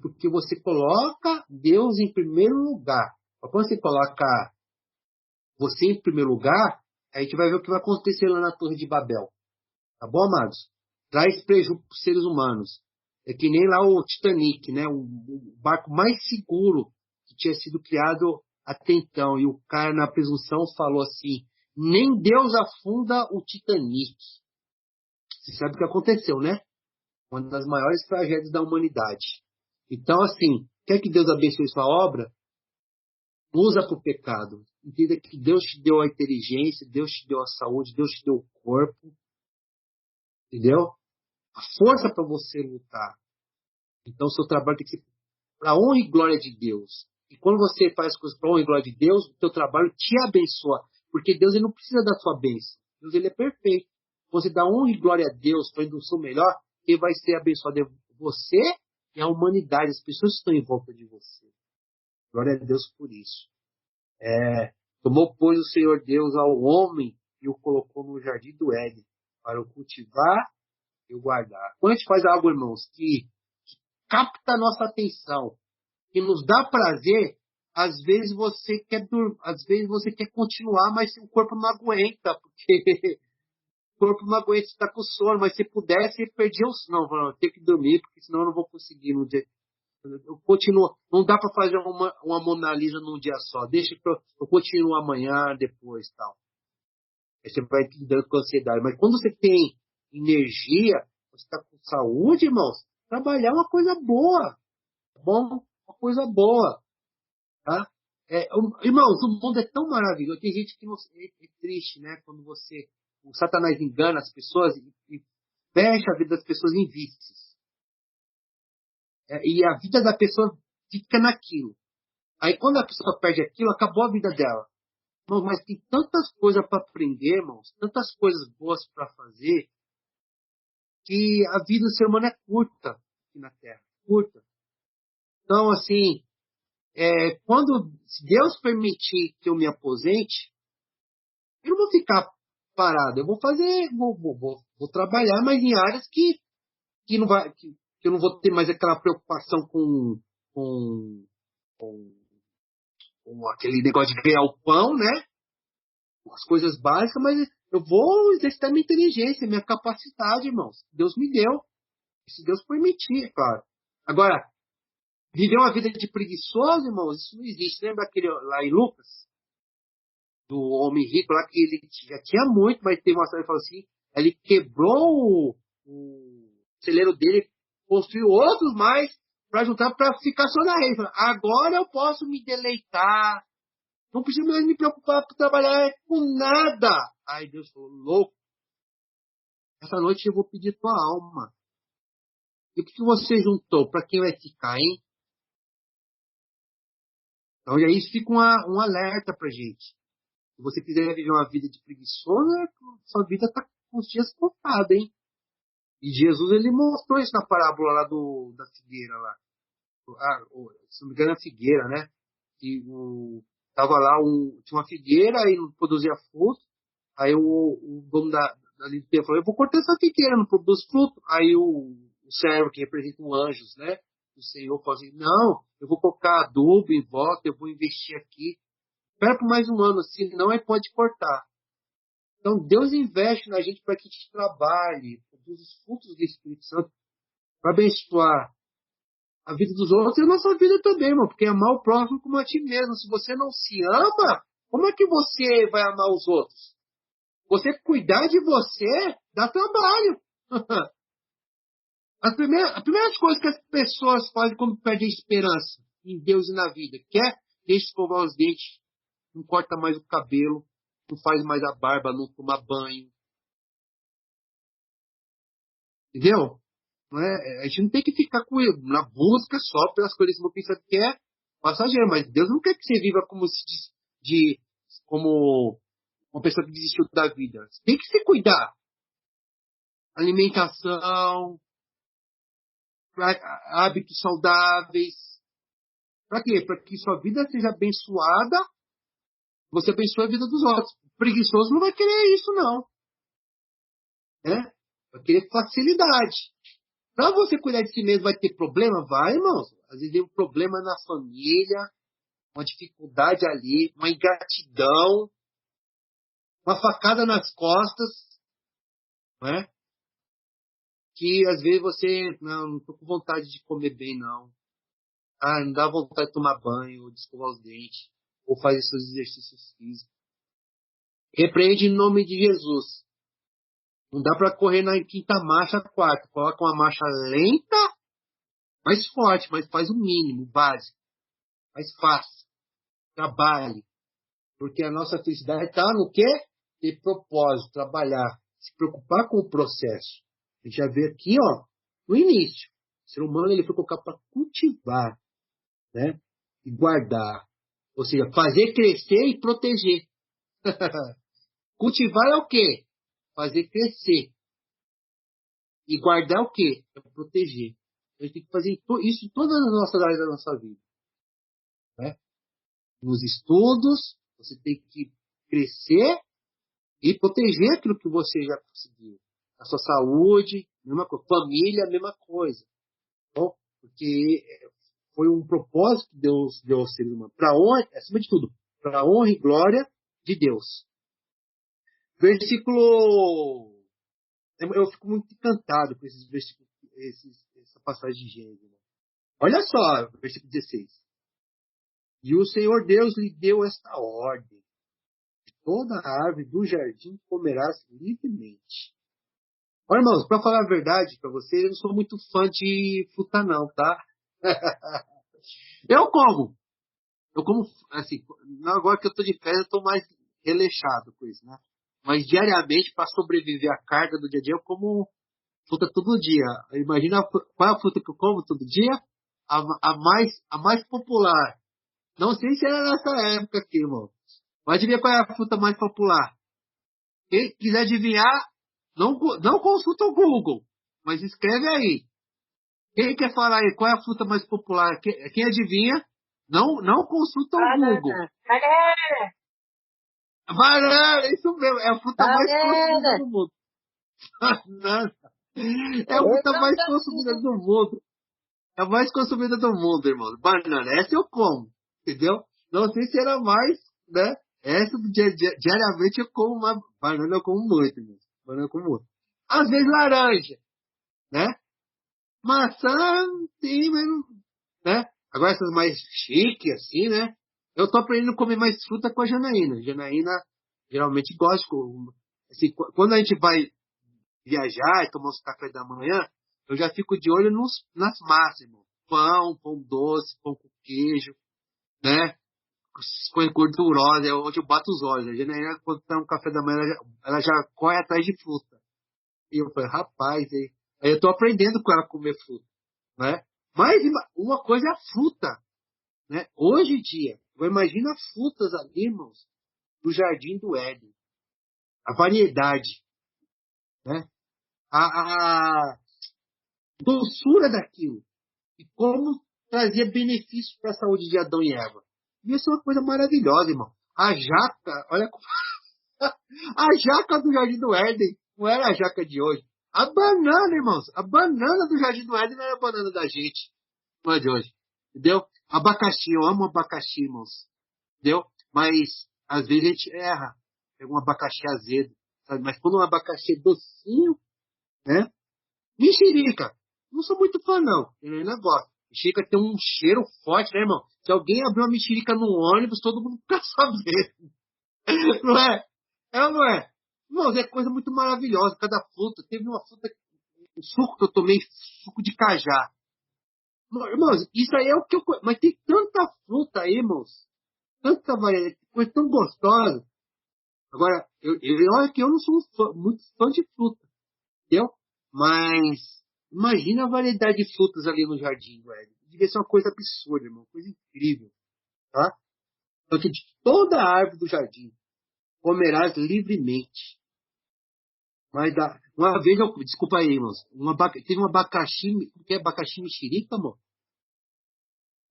Speaker 1: Porque você coloca Deus em primeiro lugar. Quando você coloca você em primeiro lugar, a gente vai ver o que vai acontecer lá na Torre de Babel. Tá bom, amados? Traz prejuízo para os seres humanos. É que nem lá o Titanic, né? O barco mais seguro que tinha sido criado até então. E o cara, na presunção, falou assim: nem Deus afunda o Titanic. Você sabe o que aconteceu, né? Uma das maiores tragédias da humanidade. Então, assim, quer que Deus abençoe sua obra? Usa para o pecado. Entenda que Deus te deu a inteligência, Deus te deu a saúde, Deus te deu o corpo. Entendeu? A força para você lutar. Então, o seu trabalho tem que ser para a honra e glória de Deus. E quando você faz coisas para a honra e glória de Deus, o seu trabalho te abençoa. Porque Deus ele não precisa da sua bênção. Deus ele é perfeito. Você dá honra e glória a Deus, fazendo o seu melhor, ele vai ser abençoado. Você e a humanidade, as pessoas que estão em volta de você. Glória a Deus por isso. Tomou, pois, o Senhor Deus ao homem e o colocou no jardim do Éden para o cultivar e o guardar. Quando a gente faz algo, irmãos, que capta a nossa atenção, que nos dá prazer, às vezes você quer continuar, mas o corpo não aguenta, porque o corpo não aguenta, você está com sono, mas se pudesse, perdia o sono. Não, eu tenho que dormir, porque senão eu não vou conseguir no dia. Eu continuo. Não dá para fazer uma Mona Lisa num dia só. Deixa que eu continuo amanhã, depois, tal. Aí você vai lidando com a ansiedade. Mas quando você tem energia, você está com saúde, irmãos, trabalhar é uma coisa boa. Tá bom? Uma coisa boa. Tá? Irmãos, o mundo é tão maravilhoso. Tem gente que é triste, né? Quando o Satanás engana as pessoas e fecha a vida das pessoas em vícios. E a vida da pessoa fica naquilo. Aí quando a pessoa perde aquilo, acabou a vida dela. Irmão, mas tem tantas coisas para aprender, irmãos, tantas coisas boas para fazer, que a vida do ser humano é curta aqui na Terra. Curta. Então, assim, se Deus permitir que eu me aposente, eu não vou ficar parado. Eu vou fazer, vou trabalhar, mas em áreas que eu não vou ter mais aquela preocupação com aquele negócio de ganhar o pão, né? As coisas básicas, mas eu vou exercitar minha inteligência, minha capacidade, irmãos. Deus me deu. Se Deus permitir, é claro. Agora, viver uma vida de preguiçoso, irmãos, isso não existe. Lembra aquele lá em Lucas? Do homem rico lá, que ele já tinha muito, mas teve uma história que falou assim, ele quebrou o celeiro dele, construiu outros mais para juntar para ficar só na rede. Agora eu posso me deleitar. Não preciso mais me preocupar por trabalhar com nada. Aí Deus falou, louco, essa noite eu vou pedir tua alma. E o que você juntou? Para quem vai ficar, hein? Então, aí isso fica um alerta pra gente. Se você quiser viver uma vida de preguiçoso, sua vida está com os dias contados, hein? E Jesus, ele mostrou isso na parábola lá da figueira lá. Se não me engano, a figueira, né? Que tava lá, tinha uma figueira, aí não produzia fruto. Aí o dono da livraria falou, eu vou cortar essa figueira, não produz fruto. Aí o servo, que representa os anjos, né? O Senhor falou assim, não, eu vou colocar adubo em volta, eu vou investir aqui. Espera por mais um ano, senão aí pode cortar. Então Deus investe na gente para que a gente trabalhe, produza os frutos do Espírito Santo, para abençoar a vida dos outros e a nossa vida também, irmão, porque amar o próximo como a ti mesmo. Se você não se ama, como é que você vai amar os outros? Você cuidar de você dá trabalho. As primeiras coisas que as pessoas fazem quando perdem a esperança em Deus e na vida, deixa escovar os dentes, não corta mais o cabelo, não faz mais a barba, não toma banho. Entendeu? Não é? A gente não tem que ficar com ele na busca só pelas coisas que vão pensar que é passageiro, mas Deus não quer que você viva como como uma pessoa que desistiu da vida. Você tem que se cuidar. Alimentação, hábitos saudáveis. Para quê? Para que sua vida seja abençoada, você abençoe a vida dos outros. O preguiçoso não vai querer isso, não. Né? Vai querer facilidade. Para você cuidar de si mesmo, vai ter problema? Vai, irmãos. Às vezes tem um problema na família, uma dificuldade ali, uma ingratidão, uma facada nas costas, né? Que às vezes você, não tô com vontade de comer bem, não. Ah, não dá vontade de tomar banho, ou de escovar os dentes, ou fazer seus exercícios físicos. Repreende em nome de Jesus. Não dá para correr na quinta marcha, quarta. Coloca uma marcha lenta, mais forte, mas faz o mínimo, o básico. Mas faça. Trabalhe. Porque a nossa felicidade está no quê? Ter propósito, trabalhar, se preocupar com o processo. A gente já vê aqui, ó, no início. O ser humano ele foi colocado para cultivar, né? E guardar. Ou seja, fazer crescer e proteger. Cultivar é o quê? Fazer crescer. E guardar é o quê? É proteger. A gente tem que fazer isso em todas as nossas áreas da nossa vida. Né? Nos estudos, você tem que crescer e proteger aquilo que você já conseguiu. A sua saúde, mesma coisa. Família, mesma coisa. Então, porque foi um propósito que Deus deu ao ser humano. Para honra, acima de tudo, para a honra e glória de Deus. Versículo. Eu fico muito encantado com esses versículos, essa passagem de Gênesis. Olha só, versículo 16. E o Senhor Deus lhe deu esta ordem: toda a árvore do jardim comerás livremente. Olha, irmãos, para falar a verdade para vocês, eu não sou muito fã de fruta, não, tá? Eu como. Eu como, assim, agora que eu tô de férias, eu tô mais relaxado com isso, né? Mas diariamente, para sobreviver à carga do dia a dia, eu como fruta todo dia. Imagina qual é a fruta que eu como todo dia? A mais popular. Não sei se era nessa época aqui, irmão. Mas adivinha qual é a fruta mais popular? Quem quiser adivinhar, não consulta o Google, mas escreve aí. Quem quer falar aí qual é a fruta mais popular? Quem adivinha, não consulta o Google.
Speaker 2: Banana!
Speaker 1: Banana, isso mesmo, é a fruta mais consumida
Speaker 2: Banana!
Speaker 1: do mundo. Banana. É a fruta mais consumida
Speaker 2: Exatamente.
Speaker 1: do mundo. É a mais consumida do mundo, irmão. Banana. Essa eu como. Entendeu? Não sei se era mais, né? Essa diariamente eu como uma banana, eu como muito, irmão. Banana eu como muito. Às vezes laranja, né? Maçã, sim, mas não, né? Agora essas mais chiques, assim, né? Eu tô aprendendo a comer mais fruta com a Janaína. Janaína geralmente gosta assim, quando a gente vai viajar e tomar os café da manhã, eu já fico de olho nas massas, irmão. Pão doce, pão com queijo, né? Coisa gordurosa, é onde eu bato os olhos. A Janaína, quando tá no café da manhã, ela já corre atrás de fruta. E eu falei, rapaz, aí eu tô aprendendo com ela a comer fruta, né? Mas uma coisa é a fruta, né? Hoje em dia, imagina frutas ali, irmãos, do Jardim do Éden. A variedade, né? A doçura daquilo. E como trazia benefícios para a saúde de Adão e Eva. E isso é uma coisa maravilhosa, irmão. A jaca, olha como... A jaca do Jardim do Éden não era a jaca de hoje. A banana, irmãos. A banana do Jardim do Éden não era a banana da gente. Não é de hoje. Entendeu? Abacaxi, eu amo abacaxi, irmãos. Entendeu? Mas, às vezes a gente erra. Pega um abacaxi azedo. Sabe? Mas quando um abacaxi é docinho, né? Mexerica. Não sou muito fã, não. Eu ainda gosto. Mexerica tem um cheiro forte, né, irmão? Se alguém abrir uma mexerica no ônibus, todo mundo fica sabendo. Não é? É ou não é? Irmãos, é coisa muito maravilhosa. Cada fruta. Teve uma fruta, o suco que eu tomei, suco de cajá. Irmãos, isso aí é o que eu... Mas tem tanta fruta aí, irmãos. Tanta variedade, coisa tão gostosa. Agora, olha que eu não sou muito fã de fruta, entendeu? Mas imagina a variedade de frutas ali no jardim, velho. Devia ser uma coisa absurda, irmão. Coisa incrível, tá? Só que de toda a árvore do jardim comerás livremente. Mas uma vez, desculpa aí, irmãos. Teve um abacaxi, que é abacaxi mexerica, amor?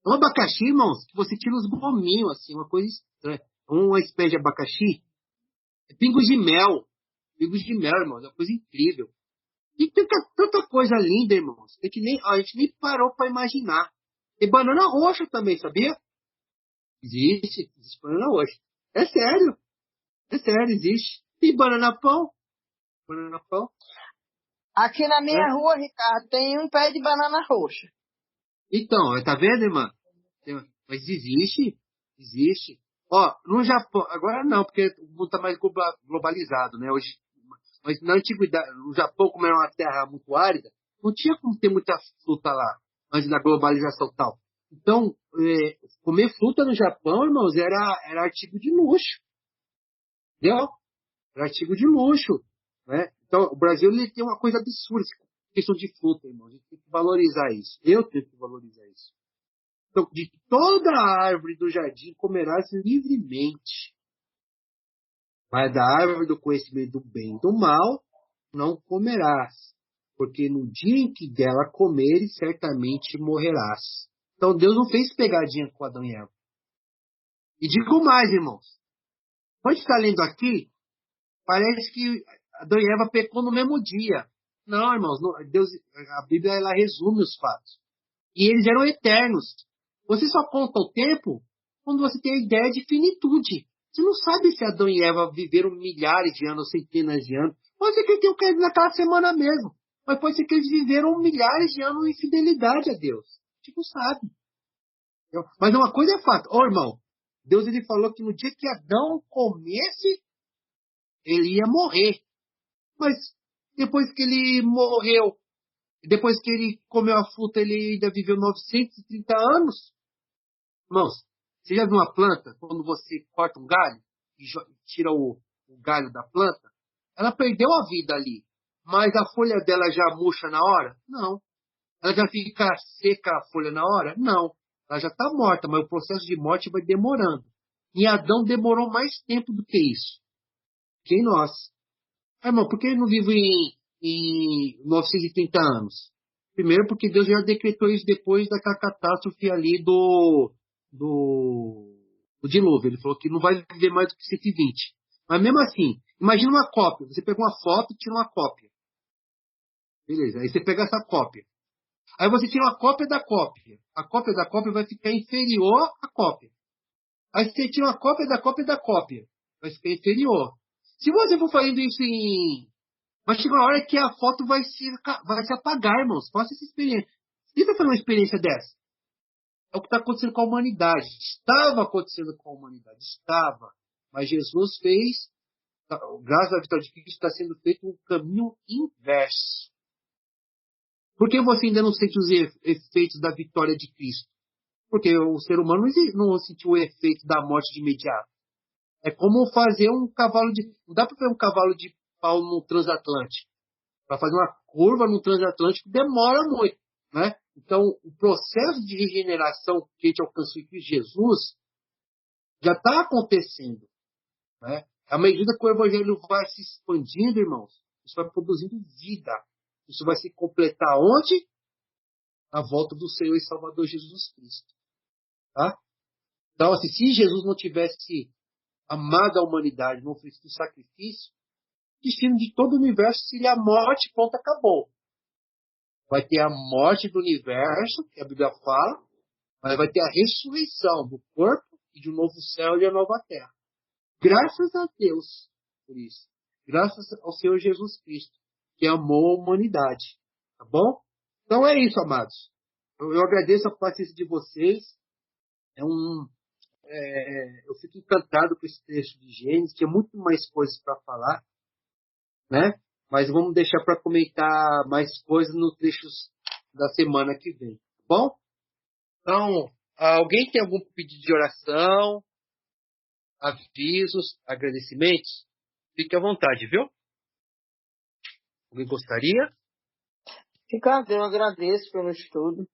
Speaker 1: Um abacaxi, irmãos, que você tira os gominhos, assim, uma coisa estranha. Uma espécie de abacaxi. É pingos de mel. Pingos de mel, irmãos. É uma coisa incrível. E tem tanta coisa linda, irmãos. A gente nem parou para imaginar. Tem banana roxa também, sabia? Existe banana roxa. É sério, existe. Tem banana pão,
Speaker 4: Aqui na minha
Speaker 1: né?
Speaker 4: rua, Ricardo, tem um pé de banana roxa.
Speaker 1: Então, tá vendo, irmã? Mas existe. Ó, no Japão, agora não, porque o mundo tá mais globalizado, né? Hoje, mas na antiguidade, no Japão, como era uma terra muito árida, não tinha como ter muita fruta lá, antes da globalização e tal. Então, comer fruta no Japão, irmãos, era artigo de luxo, entendeu? Era artigo de luxo, né? Então, o Brasil ele tem uma coisa absurda, questão de fruta, irmão. A gente tem que valorizar isso. Eu tenho que valorizar isso. Então, de toda a árvore do jardim comerás livremente, mas da árvore do conhecimento do bem e do mal não comerás, porque no dia em que dela comeres, certamente morrerás. Então, Deus não fez pegadinha com Adão e Eva. E digo mais, irmãos. Quando está lendo aqui, parece que Adão e Eva pecou no mesmo dia. Não, irmãos, a Bíblia ela resume os fatos. E eles eram eternos. Você só conta o tempo quando você tem a ideia de finitude. Você não sabe se Adão e Eva viveram milhares de anos, centenas de anos. Pode ser que ele tenha caído naquela semana mesmo. Mas pode ser que eles viveram milhares de anos em fidelidade a Deus. A gente não sabe. Mas uma coisa é fato. Ô, irmão, Deus ele falou que no dia que Adão comesse, ele ia morrer. Mas depois que ele morreu, depois que ele comeu a fruta, ele ainda viveu 930 anos. Irmãos, você já viu uma planta, quando você corta um galho e tira o galho da planta, ela perdeu a vida ali. Mas a folha dela já murcha na hora? Não. Ela já fica seca a folha na hora? Não. Ela já está morta, mas o processo de morte vai demorando. E Adão demorou mais tempo do que isso. Que nós. Irmão, por que ele não vive em 930 anos? Primeiro, porque Deus já decretou isso depois daquela catástrofe ali do dilúvio. Ele falou que não vai viver mais do que 120. Mas mesmo assim, imagina uma cópia. Você pega uma foto e tira uma cópia. Beleza, aí você pega essa cópia. Aí você tira uma cópia da cópia. A cópia da cópia vai ficar inferior à cópia. Aí você tira uma cópia da cópia da cópia. Vai ficar inferior. Se você for fazendo isso vai chegar uma hora que a foto vai se apagar, irmãos. Faça essa experiência. Se você fazer uma experiência dessa, é o que está acontecendo com a humanidade. Estava acontecendo com a humanidade. Estava. Mas Jesus fez, graças à vitória de Cristo, está sendo feito um caminho inverso. Por que você ainda não sente os efeitos da vitória de Cristo? Porque o ser humano não sentiu o efeito da morte de imediato. É como fazer um cavalo de... Não dá para fazer um cavalo de pau no transatlântico. Para fazer uma curva no transatlântico demora muito, né? Então, o processo de regeneração que a gente alcançou em Cristo Jesus já está acontecendo, né? À medida que o evangelho vai se expandindo, irmãos, isso vai produzindo vida. Isso vai se completar onde? Na volta do Senhor e Salvador Jesus Cristo. Tá? Então, assim, se Jesus não tivesse amado a humanidade, não oferecido sacrifício, o destino de todo o universo seria a morte, pronto, acabou. Vai ter a morte do universo, que a Bíblia fala, mas vai ter a ressurreição do corpo e de um novo céu e a nova terra. Graças a Deus por isso. Graças ao Senhor Jesus Cristo, que amou a humanidade. Tá bom? Então é isso, amados. Eu agradeço a paciência de vocês. Eu fico encantado com esse texto de Gênesis. Tinha muito mais coisas para falar, né? Mas vamos deixar para comentar mais coisas nos trechos da semana que vem. Tá bom? Então, alguém tem algum pedido de oração, avisos, agradecimentos? Fique à vontade, viu? Alguém gostaria?
Speaker 4: Ricardo, eu agradeço pelo estudo.